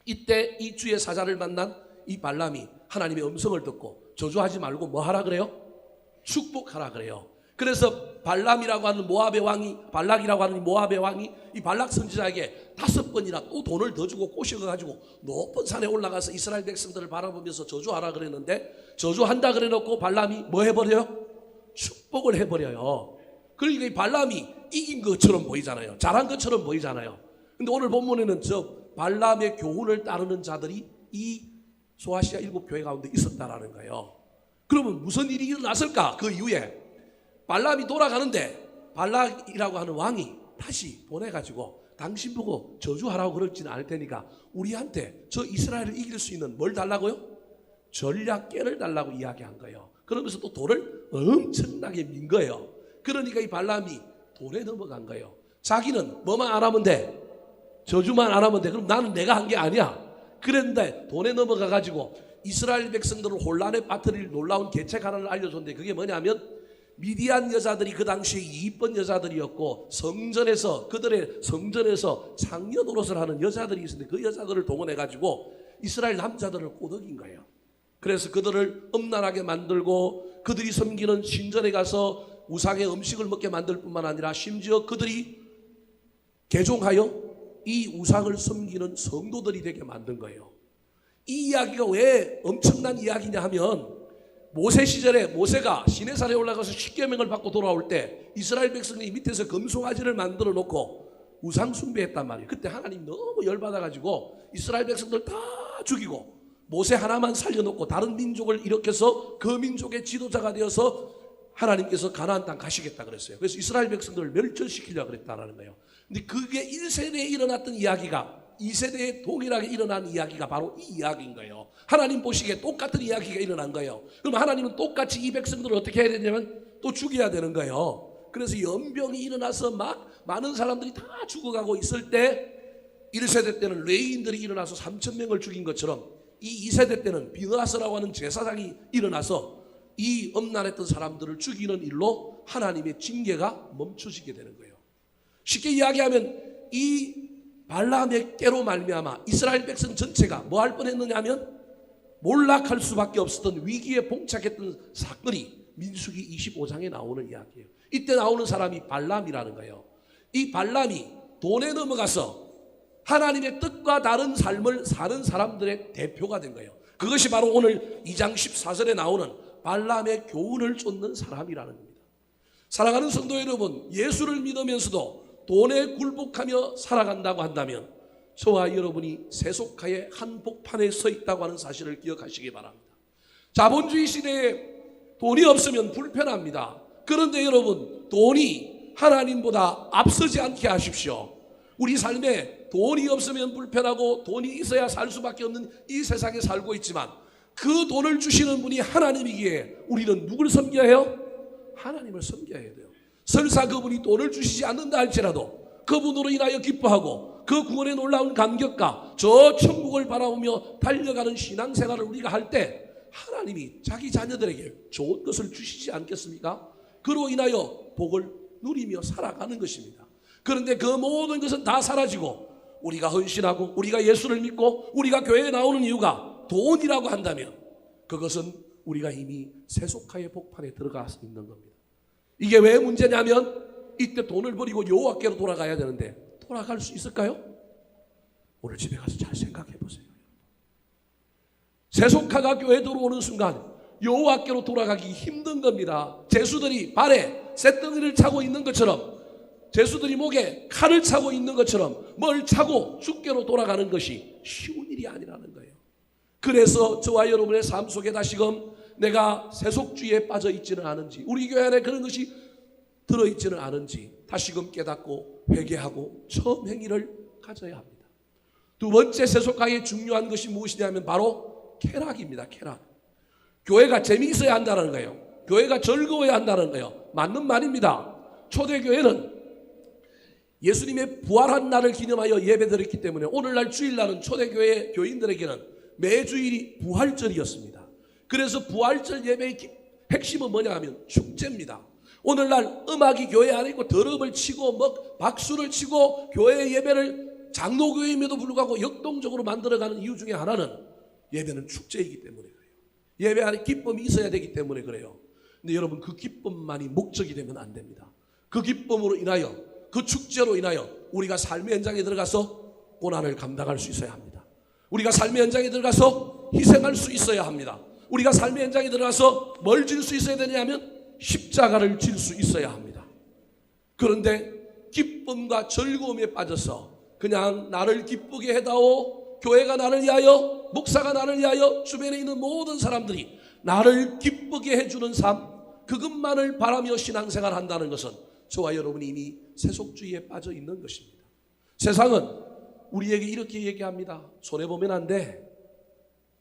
이때 이 주의 사자를 만난 이 발람이 하나님의 음성을 듣고 저주하지 말고 뭐 하라 그래요? 축복하라 그래요. 그래서 발람이라고 하는 모압의 왕이, 발락이라고 하는 모압의 왕이 이 발락 선지자에게 5번이나 또 돈을 더 주고 꼬셔가지고 높은 산에 올라가서 이스라엘 백성들을 바라보면서 저주하라 그랬는데 저주한다 그래놓고 발람이 뭐 해버려요? 축복을 해버려요. 그러니까 이 발람이 이긴 것처럼 보이잖아요. 잘한 것처럼 보이잖아요. 근데 오늘 본문에는 저 발람의 교훈을 따르는 자들이 이 소아시아 7교회 가운데 있었다라는 거예요. 그러면 무슨 일이 일어났을까? 그 이후에 발람이 돌아가는데 발락이라고 하는 왕이 다시 보내가지고 당신 보고 저주하라고 그러지는 않을 테니까 우리한테 저 이스라엘을 이길 수 있는 뭘 달라고요? 전략깨를 달라고 이야기한 거예요. 그러면서 또 돌을 엄청나게 민 거예요. 그러니까 이 발람이 돌에 넘어간 거예요. 자기는 뭐만 안 하면 돼? 저주만 안 하면 돼. 그럼 나는 내가 한 게 아니야. 그랬는데 돈에 넘어가 가지고 이스라엘 백성들을 혼란에 빠뜨릴 놀라운 계책 하나를 알려줬는데 그게 뭐냐면 미디안 여자들이 그 당시에 이쁜 여자들이었고 성전에서 그들의 성전에서 창녀 노릇을 하는 여자들이 있었는데 그 여자들을 동원해 가지고 이스라엘 남자들을 꼬드긴 거예요. 그래서 그들을 음란하게 만들고 그들이 섬기는 신전에 가서 우상의 음식을 먹게 만들 뿐만 아니라 심지어 그들이 개종하여 이 우상을 섬기는 성도들이 되게 만든 거예요. 이 이야기가 왜 엄청난 이야기냐 하면 모세 시절에 모세가 시내산에 올라가서 십계명을 받고 돌아올 때 이스라엘 백성이 밑에서 금송아지를 만들어 놓고 우상 숭배했단 말이에요. 그때 하나님 너무 열받아가지고 이스라엘 백성들 다 죽이고 모세 하나만 살려놓고 다른 민족을 일으켜서 그 민족의 지도자가 되어서 하나님께서 가나안 땅 가시겠다 그랬어요. 그래서 이스라엘 백성들을 멸절시키려고 그랬다는 거예요. 근데 그게 1세대에 일어났던 이야기가 2세대에 동일하게 일어난 이야기가 바로 이 이야기인 거예요. 하나님 보시기에 똑같은 이야기가 일어난 거예요. 그럼 하나님은 똑같이 이 백성들을 어떻게 해야 되냐면 또 죽여야 되는 거예요. 그래서 연병이 일어나서 막 많은 사람들이 다 죽어가고 있을 때 1세대 때는 레위인들이 일어나서 3,000명을 죽인 것처럼 이 2세대 때는 비느하스라고 하는 제사장이 일어나서 이 음란했던 사람들을 죽이는 일로 하나님의 징계가 멈춰지게 되는 거예요. 쉽게 이야기하면 이 발람의 깨로 말미암아 이스라엘 백성 전체가 뭐 할 뻔했느냐 하면 몰락할 수밖에 없었던 위기에 봉착했던 사건이 민수기 25장에 나오는 이야기예요. 이때 나오는 사람이 발람이라는 거예요. 이 발람이 돈에 넘어가서 하나님의 뜻과 다른 삶을 사는 사람들의 대표가 된 거예요. 그것이 바로 오늘 2장 14절에 나오는 발람의 교훈을 쫓는 사람이라는 겁니다. 사랑하는 성도 여러분, 예수를 믿으면서도 돈에 굴복하며 살아간다고 한다면 저와 여러분이 세속화의 한복판에 서 있다고 하는 사실을 기억하시기 바랍니다. 자본주의 시대에 돈이 없으면 불편합니다. 그런데 여러분, 돈이 하나님보다 앞서지 않게 하십시오. 우리 삶에 돈이 없으면 불편하고 돈이 있어야 살 수밖에 없는 이 세상에 살고 있지만 그 돈을 주시는 분이 하나님이기에 우리는 누굴 섬겨야 해요? 하나님을 섬겨야 돼요. 설사 그분이 돈을 주시지 않는다 할지라도 그분으로 인하여 기뻐하고 그 구원의 놀라운 감격과 저 천국을 바라보며 달려가는 신앙생활을 우리가 할 때 하나님이 자기 자녀들에게 좋은 것을 주시지 않겠습니까? 그로 인하여 복을 누리며 살아가는 것입니다. 그런데 그 모든 것은 다 사라지고 우리가 헌신하고 우리가 예수를 믿고 우리가 교회에 나오는 이유가 돈이라고 한다면 그것은 우리가 이미 세속화의 복판에 들어가서 있는 겁니다. 이게 왜 문제냐면 이때 돈을 버리고 여호와께로 돌아가야 되는데 돌아갈 수 있을까요? 오늘 집에 가서 잘 생각해 보세요. 세속화가 교회에 들어오는 순간 여호와께로 돌아가기 힘든 겁니다. 제수들이 발에 쇳덩이를 차고 있는 것처럼 제수들이 목에 칼을 차고 있는 것처럼 뭘 차고 주께로 돌아가는 것이 쉬운 일이 아니라는 거예요. 그래서 저와 여러분의 삶 속에 다시금 내가 세속주의에 빠져 있지는 않은지 우리 교회 안에 그런 것이 들어있지는 않은지 다시금 깨닫고 회개하고 처음 행위를 가져야 합니다. 두 번째 세속화의 중요한 것이 무엇이냐면 바로 쾌락입니다. 쾌락. 교회가 재미있어야 한다는 거예요. 교회가 즐거워야 한다는 거예요. 맞는 말입니다. 초대교회는 예수님의 부활한 날을 기념하여 예배드렸기 때문에 오늘날 주일날은 초대교회 교인들에게는 매주일이 부활절이었습니다. 그래서 부활절 예배의 핵심은 뭐냐 하면 축제입니다. 오늘날 음악이 교회 안에 있고 드럼을 치고 박수를 치고 교회 예배를 장로교회임에도 불구하고 역동적으로 만들어가는 이유 중에 하나는 예배는 축제이기 때문에 그래요. 예배 안에 기쁨이 있어야 되기 때문에 그래요. 근데 여러분, 그 기쁨만이 목적이 되면 안 됩니다. 그 기쁨으로 인하여, 그 축제로 인하여 우리가 삶의 현장에 들어가서 고난을 감당할 수 있어야 합니다. 우리가 삶의 현장에 들어가서 희생할 수 있어야 합니다. 우리가 삶의 현장에 들어가서 뭘 질 수 있어야 되냐면 십자가를 질 수 있어야 합니다. 그런데 기쁨과 즐거움에 빠져서 그냥 나를 기쁘게 해다오, 교회가 나를 위하여, 목사가 나를 위하여, 주변에 있는 모든 사람들이 나를 기쁘게 해주는 삶, 그것만을 바라며 신앙생활 한다는 것은 저와 여러분이 이미 세속주의에 빠져 있는 것입니다. 세상은 우리에게 이렇게 얘기합니다. 손해보면 안 돼.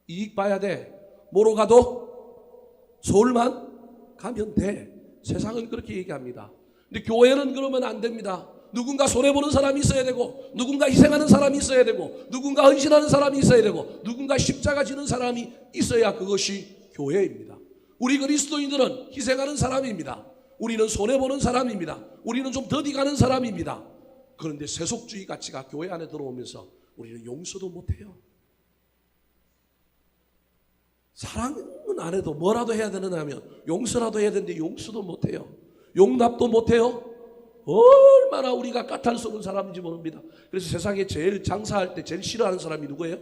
이익 봐야 돼. 뭐로 가도 서울만 가면 돼. 세상은 그렇게 얘기합니다. 근데 교회는 그러면 안 됩니다. 누군가 손해보는 사람이 있어야 되고, 누군가 희생하는 사람이 있어야 되고, 누군가 헌신하는 사람이 있어야 되고, 누군가 십자가 지는 사람이 있어야 그것이 교회입니다. 우리 그리스도인들은 희생하는 사람입니다. 우리는 손해보는 사람입니다. 우리는 좀 더디가는 사람입니다. 그런데 세속주의 가치가 교회 안에 들어오면서 우리는 용서도 못해요. 사랑은 안 해도 뭐라도 해야 되느냐 하면 용서라도 해야 되는데 용서도 못해요. 용납도 못해요. 얼마나 우리가 까탈스러운 사람인지 모릅니다. 그래서 세상에 제일 장사할 때 제일 싫어하는 사람이 누구예요?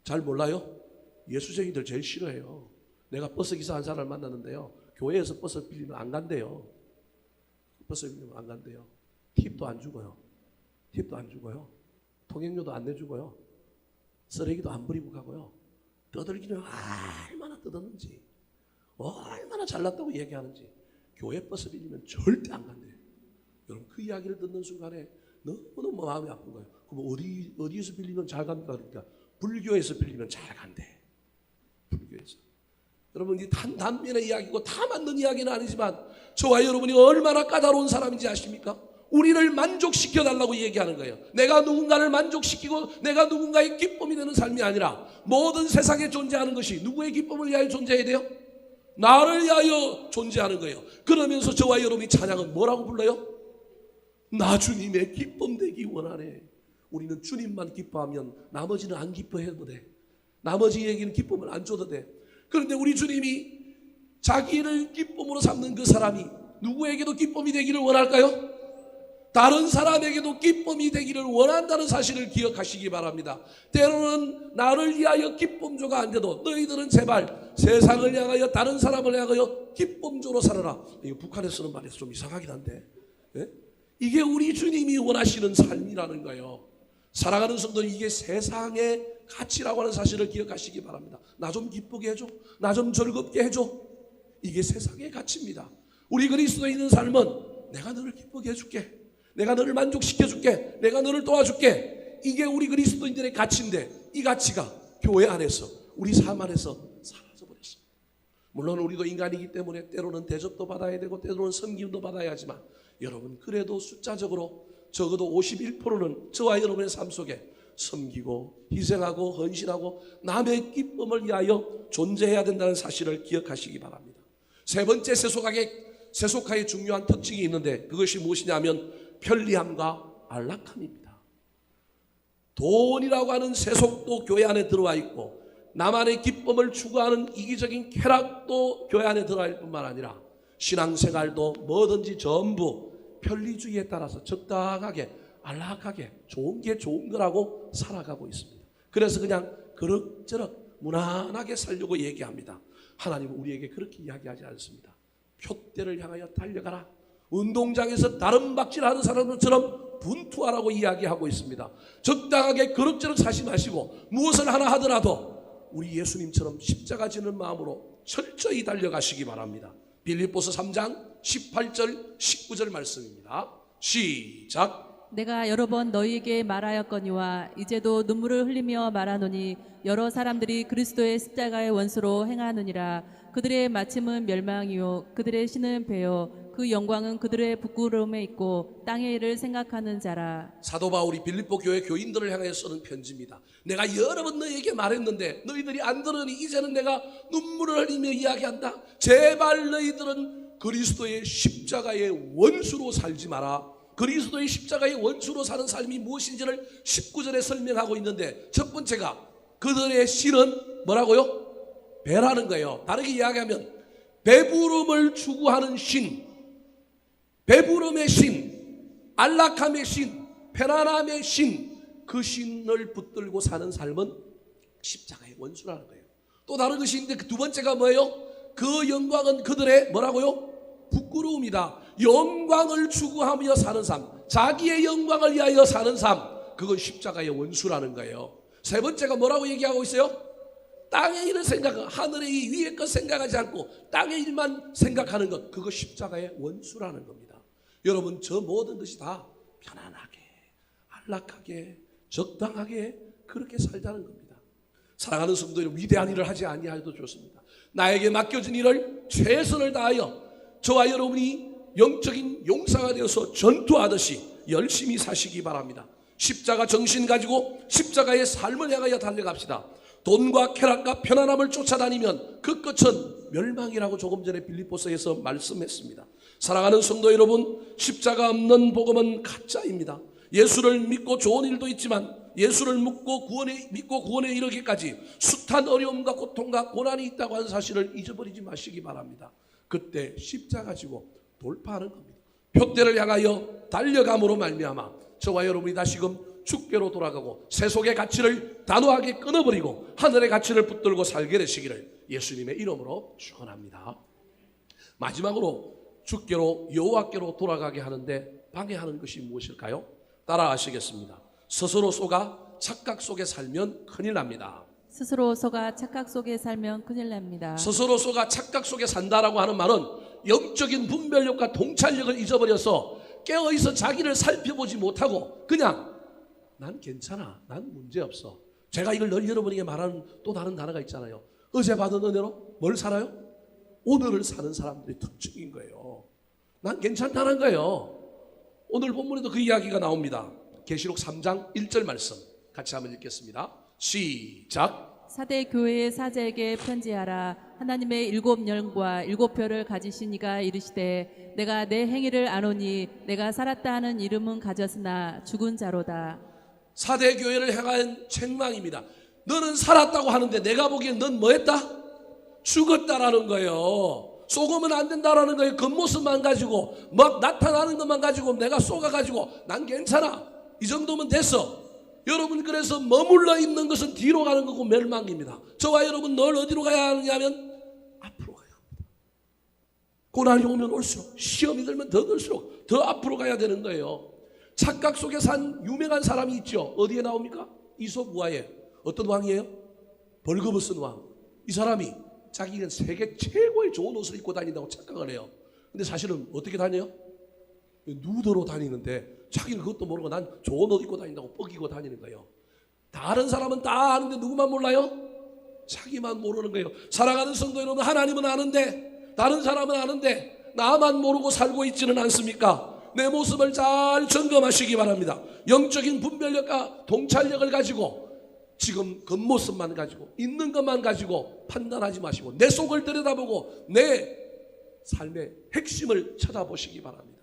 잘 몰라요? 예수쟁이들 제일 싫어해요. 내가 버스기사 한 사람을 만났는데요, 교회에서 버스 빌리면 안 간대요. 버스 빌리면 안 간대요. 팁도 안 주고요. 팁도 안 주고요. 통행료도 안 내주고요. 쓰레기도 안 버리고 가고요. 떠들기는 얼마나 떠드는지, 얼마나 잘났다고 얘기하는지. 교회 버스 빌리면 절대 안 간대요. 여러분, 그 이야기를 듣는 순간에 너무너무 마음이 아픈 거예요. 그럼 어디에서 빌리면 잘 갑니까? 그러니까 불교에서 빌리면 잘 간대. 불교에서. 여러분, 이 단면의 이야기고 다 맞는 이야기는 아니지만 저와 여러분이 얼마나 까다로운 사람인지 아십니까? 우리를 만족시켜달라고 얘기하는 거예요. 내가 누군가를 만족시키고 내가 누군가의 기쁨이 되는 삶이 아니라 모든 세상에 존재하는 것이 누구의 기쁨을 위하여 존재해야 돼요? 나를 위하여 존재하는 거예요. 그러면서 저와 여러분이 찬양은 뭐라고 불러요? 나 주님의 기쁨 되기 원하네. 우리는 주님만 기뻐하면 나머지는 안 기뻐해도 돼. 나머지에게는 기쁨을 안 줘도 돼. 그런데 우리 주님이 자기를 기쁨으로 삼는 그 사람이 누구에게도 기쁨이 되기를 원할까요? 다른 사람에게도 기쁨이 되기를 원한다는 사실을 기억하시기 바랍니다. 때로는 나를 위하여 기쁨조가 안 돼도 너희들은 제발 세상을 향하여, 다른 사람을 향하여 기쁨조로 살아라. 이거 북한에 쓰는 말에서 좀 이상하긴 한데, 예? 이게 우리 주님이 원하시는 삶이라는 거예요. 사랑하는 성도는 이게 세상의 가치라고 하는 사실을 기억하시기 바랍니다. 나 좀 기쁘게 해줘. 나 좀 즐겁게 해줘. 이게 세상의 가치입니다. 우리 그리스도인의 삶은 내가 너를 기쁘게 해줄게. 내가 너를 만족시켜줄게. 내가 너를 도와줄게. 이게 우리 그리스도인들의 가치인데 이 가치가 교회 안에서, 우리 삶 안에서 사라져버렸습니다. 물론 우리도 인간이기 때문에 때로는 대접도 받아야 되고 때로는 섬김도 받아야 하지만 여러분, 그래도 숫자적으로 적어도 51%는 저와 여러분의 삶 속에 섬기고 희생하고 헌신하고 남의 기쁨을 위하여 존재해야 된다는 사실을 기억하시기 바랍니다. 세 번째 세속화의 중요한 특징이 있는데 그것이 무엇이냐면 편리함과 안락함입니다. 돈이라고 하는 세속도 교회 안에 들어와 있고 나만의 기쁨을 추구하는 이기적인 쾌락도 교회 안에 들어와 있을 뿐만 아니라 신앙생활도 뭐든지 전부 편리주의에 따라서 적당하게 안락하게 좋은 게 좋은 거라고 살아가고 있습니다. 그래서 그냥 그럭저럭 무난하게 살려고 얘기합니다. 하나님은 우리에게 그렇게 이야기하지 않습니다. 표대를 향하여 달려가라. 운동장에서 다른 박질하는 사람들처럼 분투하라고 이야기하고 있습니다. 적당하게 그럭저럭 사지 마시고 무엇을 하나 하더라도 우리 예수님처럼 십자가 지는 마음으로 철저히 달려가시기 바랍니다. 빌립보서 3장 18절 19절 말씀입니다. 시작. 내가 여러 번 너희에게 말하였거니와 이제도 눈물을 흘리며 말하노니 여러 사람들이 그리스도의 십자가의 원수로 행하느니라. 그들의 마침은 멸망이요 그들의 신은 배요 그 영광은 그들의 부끄러움에 있고 땅의 일을 생각하는 자라. 사도 바울이 빌립보 교회 교인들을 향해 쓰는 편지입니다. 내가 여러 번 너희에게 말했는데 너희들이 안 들으니 이제는 내가 눈물을 흘리며 이야기한다. 제발 너희들은 그리스도의 십자가의 원수로 살지 마라. 그리스도의 십자가의 원수로 사는 삶이 무엇인지를 19절에 설명하고 있는데, 첫 번째가 그들의 신은 뭐라고요? 배라는 거예요. 다르게 이야기하면 배부름을 추구하는 신, 배부름의 신, 안락함의 신, 편안함의 신, 그 신을 붙들고 사는 삶은 십자가의 원수라는 거예요. 또 다른 것이 있는데 그 두 번째가 뭐예요? 그 영광은 그들의 뭐라고요? 부끄러움이다. 영광을 추구하며 사는 삶, 자기의 영광을 위하여 사는 삶, 그건 십자가의 원수라는 거예요. 세 번째가 뭐라고 얘기하고 있어요? 땅의 일을 생각하고 하늘의 일, 위의 것 생각하지 않고 땅의 일만 생각하는 것, 그거 십자가의 원수라는 겁니다. 여러분, 저 모든 것이 다 편안하게, 안락하게, 적당하게 그렇게 살자는 겁니다. 사랑하는 성도 여러분, 위대한 일을 하지 아니하여도 좋습니다. 나에게 맡겨진 일을 최선을 다하여 저와 여러분이 영적인 용사가 되어서 전투하듯이 열심히 사시기 바랍니다. 십자가 정신 가지고 십자가의 삶을 향하여 달려갑시다. 돈과 쾌락과 편안함을 쫓아다니면 그 끝은 멸망이라고 조금 전에 빌립보서에서 말씀했습니다. 사랑하는 성도 여러분, 십자가 없는 복음은 가짜입니다. 예수를 믿고 좋은 일도 있지만 예수를 믿고 구원에 이르기까지 숱한 어려움과 고통과 고난이 있다고 하는 사실을 잊어버리지 마시기 바랍니다. 그때 십자가 지고 돌파하는 겁니다. 표대를 향하여 달려감으로 말미암아 저와 여러분이 다시금 주께로 돌아가고 세속의 가치를 단호하게 끊어버리고 하늘의 가치를 붙들고 살게 되시기를 예수님의 이름으로 축원합니다. 마지막으로 주께로 여호와께로 돌아가게 하는데 방해하는 것이 무엇일까요? 따라하시겠습니다. 스스로 속아 착각 속에 살면 큰일 납니다. 스스로 속아 착각 속에 살면 큰일 납니다. 스스로 속아 착각 속에 산다라고 하는 말은 영적인 분별력과 통찰력을 잊어버려서 깨어있어 자기를 살펴보지 못하고 그냥 난 괜찮아, 난 문제없어. 제가 이걸 늘 여러분에게 말하는 또 다른 단어가 있잖아요. 어제 받은 은혜로 뭘 살아요? 오늘을 사는 사람들의 특징인 거예요. 난 괜찮다는 거예요. 오늘 본문에도 그 이야기가 나옵니다. 계시록 3장 1절 말씀 같이 한번 읽겠습니다. 시작. 사대 교회의 사제에게 편지하라. 하나님의 7영과 7표를 가지신 이가 이르시되 내가 내 행위를 아노니 내가 살았다 하는 이름은 가졌으나 죽은 자로다. 사대 교회를 향한 책망입니다. 너는 살았다고 하는데 내가 보기엔 넌 뭐했다? 죽었다라는 거예요. 속으면 안 된다라는 거예요. 겉모습만 가지고 막 나타나는 것만 가지고 내가 속아가지고 난 괜찮아, 이 정도면 됐어. 여러분, 그래서 머물러 있는 것은 뒤로 가는 거고 멸망입니다. 저와 여러분 늘 어디로 가야 하느냐면 앞으로 가야 합니다. 고난이 오면 올수록, 시험이 들면 더 들수록 더 앞으로 가야 되는 거예요. 착각 속에 산 유명한 사람이 있죠. 어디에 나옵니까? 이솝 우화에. 어떤 왕이에요? 벌거벗은 왕. 이 사람이 자기는 세계 최고의 좋은 옷을 입고 다닌다고 착각을 해요. 근데 사실은 어떻게 다녀요? 누더로 다니는데 자기는 그것도 모르고 난 좋은 옷 입고 다닌다고 뻐기고 다니는 거예요. 다른 사람은 다 아는데 누구만 몰라요? 자기만 모르는 거예요. 사랑하는 성도 여러분, 하나님은 아는데 다른 사람은 아는데 나만 모르고 살고 있지는 않습니까? 내 모습을 잘 점검하시기 바랍니다. 영적인 분별력과 통찰력을 가지고 지금 겉모습만 가지고 있는 것만 가지고 판단하지 마시고 내 속을 들여다보고 내 삶의 핵심을 쳐다보시기 바랍니다.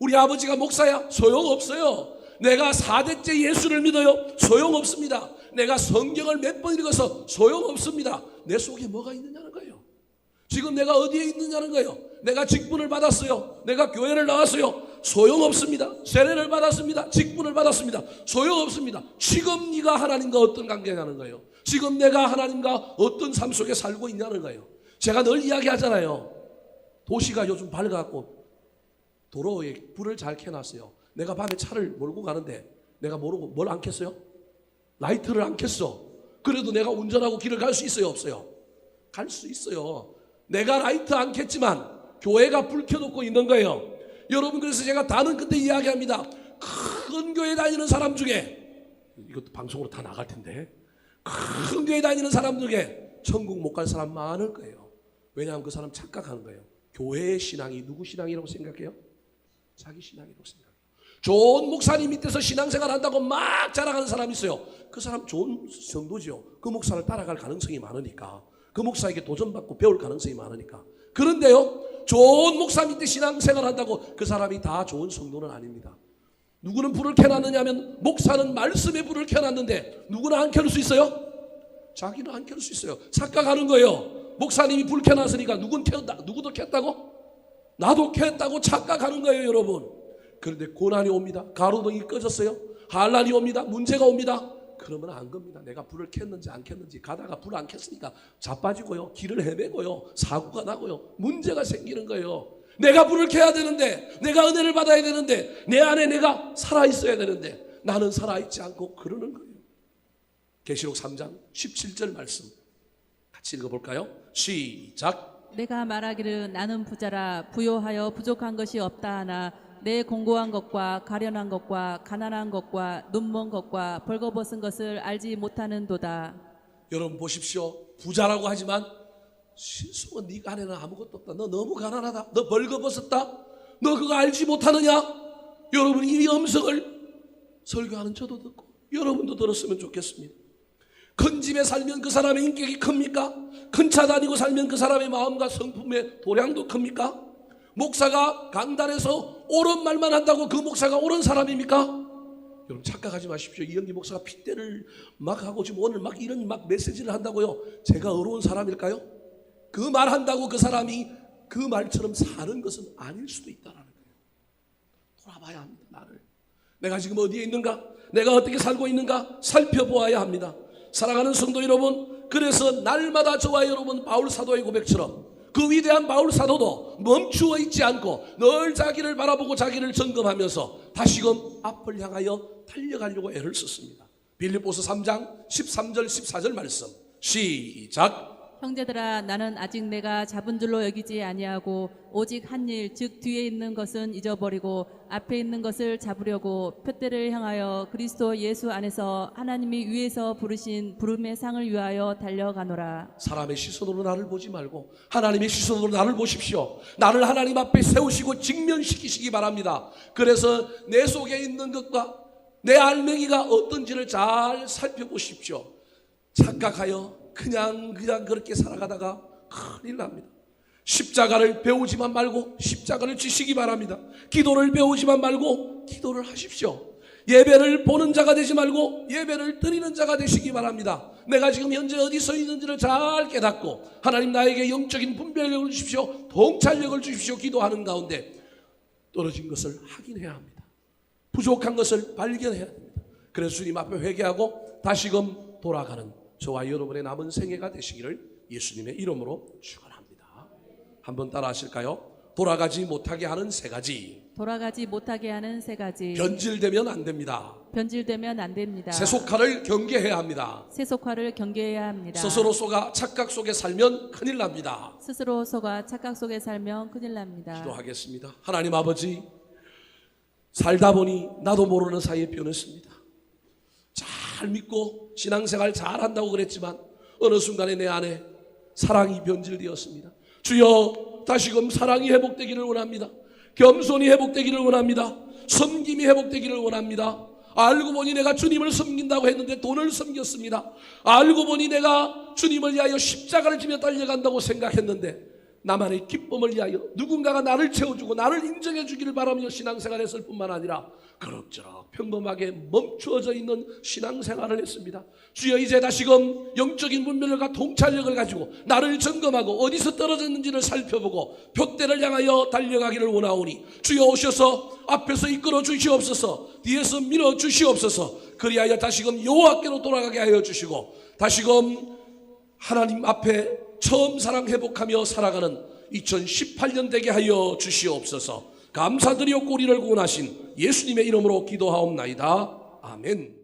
우리 아버지가 목사야? 소용없어요. 내가 4대째 예수를 믿어요? 소용없습니다. 내가 성경을 몇 번 읽어서 소용없습니다. 내 속에 뭐가 있느냐는 거예요. 지금 내가 어디에 있느냐는 거예요. 내가 직분을 받았어요. 내가 교회를 나왔어요. 소용없습니다. 세례를 받았습니다. 직분을 받았습니다. 소용없습니다. 지금 네가 하나님과 어떤 관계냐는 거예요. 지금 내가 하나님과 어떤 삶 속에 살고 있냐는 거예요. 제가 늘 이야기하잖아요. 도시가 요즘 밝아갖고 도로에 불을 잘 켜놨어요. 내가 밤에 차를 몰고 가는데 내가 모르고 뭘 안 켰어요? 라이트를 안 켰어. 그래도 내가 운전하고 길을 갈 수 있어요, 없어요? 갈 수 있어요. 내가 라이트 안 켰지만 교회가 불 켜놓고 있는 거예요. 여러분, 그래서 제가 다른 그때 이야기합니다. 큰 교회 다니는 사람 중에, 이것도 방송으로 다 나갈 텐데, 큰 교회 다니는 사람 중에 천국 못 갈 사람 많을 거예요. 왜냐하면 그 사람 착각하는 거예요. 교회의 신앙이 누구 신앙이라고 생각해요? 자기 신앙이라고 생각해요. 좋은 목사님 밑에서 신앙생활 한다고 막 자랑하는 사람이 있어요. 그 사람 좋은 성도죠. 그 목사를 따라갈 가능성이 많으니까, 그 목사에게 도전받고 배울 가능성이 많으니까. 그런데요, 좋은 목사 밑에 신앙생활 한다고 그 사람이 다 좋은 성도는 아닙니다. 누구는 불을 켜놨느냐 하면 목사는 말씀에 불을 켜놨는데 누구나 안 켤 수 있어요? 자기는 안 켤 수 있어요. 착각하는 거예요. 목사님이 불 켜놨으니까 누구도 켰다고? 나도 켰다고 착각하는 거예요, 여러분. 그런데 고난이 옵니다. 가로등이 꺼졌어요. 한란이 옵니다. 문제가 옵니다. 그러면 안 겁니다. 내가 불을 켰는지 안 켰는지. 가다가 불 안 켰으니까 자빠지고요, 길을 헤매고요, 사고가 나고요, 문제가 생기는 거예요. 내가 불을 켜야 되는데, 내가 은혜를 받아야 되는데, 내 안에 내가 살아있어야 되는데 나는 살아있지 않고 그러는 거예요. 계시록 3장 17절 말씀 같이 읽어볼까요? 시작. 내가 말하기를 나는 부자라 부요하여 부족한 것이 없다 하나 내 공고한 것과 가련한 것과 가난한 것과 눈먼 것과 벌거벗은 것을 알지 못하는도다. 여러분 보십시오. 부자라고 하지만 실속은 네가 안에는 아무것도 없다. 너 너무 가난하다. 너 벌거벗었다. 너 그거 알지 못하느냐? 여러분, 이 음성을 설교하는 저도 듣고 여러분도 들었으면 좋겠습니다. 큰 집에 살면 그 사람의 인격이 큽니까? 큰 차 다니고 살면 그 사람의 마음과 성품의 도량도 큽니까? 목사가 강단에서 옳은 말만 한다고 그 목사가 옳은 사람입니까? 여러분 착각하지 마십시오. 이영기 목사가 핏대를 막 하고 지금 오늘 막 이런 막 메시지를 한다고요, 제가 어려운 사람일까요? 그 말 한다고 그 사람이 그 말처럼 사는 것은 아닐 수도 있다는 거예요. 돌아봐야 합니다. 나를, 내가 지금 어디에 있는가, 내가 어떻게 살고 있는가 살펴보아야 합니다. 사랑하는 성도 여러분, 그래서 날마다 저와 여러분 바울 사도의 고백처럼 그 위대한 바울 사도도 멈추어 있지 않고 늘 자기를 바라보고 자기를 점검하면서 다시금 앞을 향하여 달려가려고 애를 썼습니다. 빌립보서 3장 13절 14절 말씀 시작. 형제들아 나는 아직 내가 잡은 줄로 여기지 아니하고 오직 한 일 즉 뒤에 있는 것은 잊어버리고 앞에 있는 것을 잡으려고 표대를 향하여 그리스도 예수 안에서 하나님이 위에서 부르신 부름의 상을 위하여 달려가노라. 사람의 시선으로 나를 보지 말고 하나님의 시선으로 나를 보십시오. 나를 하나님 앞에 세우시고 직면시키시기 바랍니다. 그래서 내 속에 있는 것과 내 알맹이가 어떤지를 잘 살펴보십시오. 착각하여 그냥 그렇게 살아가다가 큰일 납니다. 십자가를 배우지만 말고 십자가를 지시기 바랍니다. 기도를 배우지만 말고 기도를 하십시오. 예배를 보는 자가 되지 말고 예배를 드리는 자가 되시기 바랍니다. 내가 지금 현재 어디 서 있는지를 잘 깨닫고 하나님 나에게 영적인 분별력을 주십시오. 통찰력을 주십시오. 기도하는 가운데 떨어진 것을 확인해야 합니다. 부족한 것을 발견해야 됩니다. 그래서 주님 앞에 회개하고 다시금 돌아가는 저와 여러분의 남은 생애가 되시기를 예수님의 이름으로 축원합니다. 한번 따라 하실까요? 돌아가지 못하게 하는 세 가지. 돌아가지 못하게 하는 세 가지. 변질되면 안 됩니다. 변질되면 안 됩니다. 세속화를 경계해야 합니다. 세속화를 경계해야 합니다. 스스로 속아 착각 속에 살면 큰일 납니다. 스스로 속아 착각 속에 살면 큰일 납니다. 기도하겠습니다. 하나님 아버지, 살다 보니 나도 모르는 사이에 변했습니다. 잘 믿고 신앙생활 잘한다고 그랬지만 어느 순간에 내 안에 사랑이 변질되었습니다. 주여, 다시금 사랑이 회복되기를 원합니다. 겸손이 회복되기를 원합니다. 섬김이 회복되기를 원합니다. 알고 보니 내가 주님을 섬긴다고 했는데 돈을 섬겼습니다. 알고 보니 내가 주님을 위하여 십자가를 지며 달려간다고 생각했는데 나만의 기쁨을 위하여 누군가가 나를 채워주고 나를 인정해 주기를 바라며 신앙생활을 했을 뿐만 아니라 그럭저럭 평범하게 멈추어져 있는 신앙생활을 했습니다. 주여, 이제 다시금 영적인 분별력과 통찰력을 가지고 나를 점검하고 어디서 떨어졌는지를 살펴보고 표대를 향하여 달려가기를 원하오니 주여 오셔서 앞에서 이끌어 주시옵소서, 뒤에서 밀어 주시옵소서. 그리하여 다시금 여호와께로 돌아가게 하여 주시고 다시금 하나님 앞에 처음 사랑 회복하며 살아가는 2018년 되게 하여 주시옵소서. 감사드리옵고 우리를 구원하신 예수님의 이름으로 기도하옵나이다. 아멘.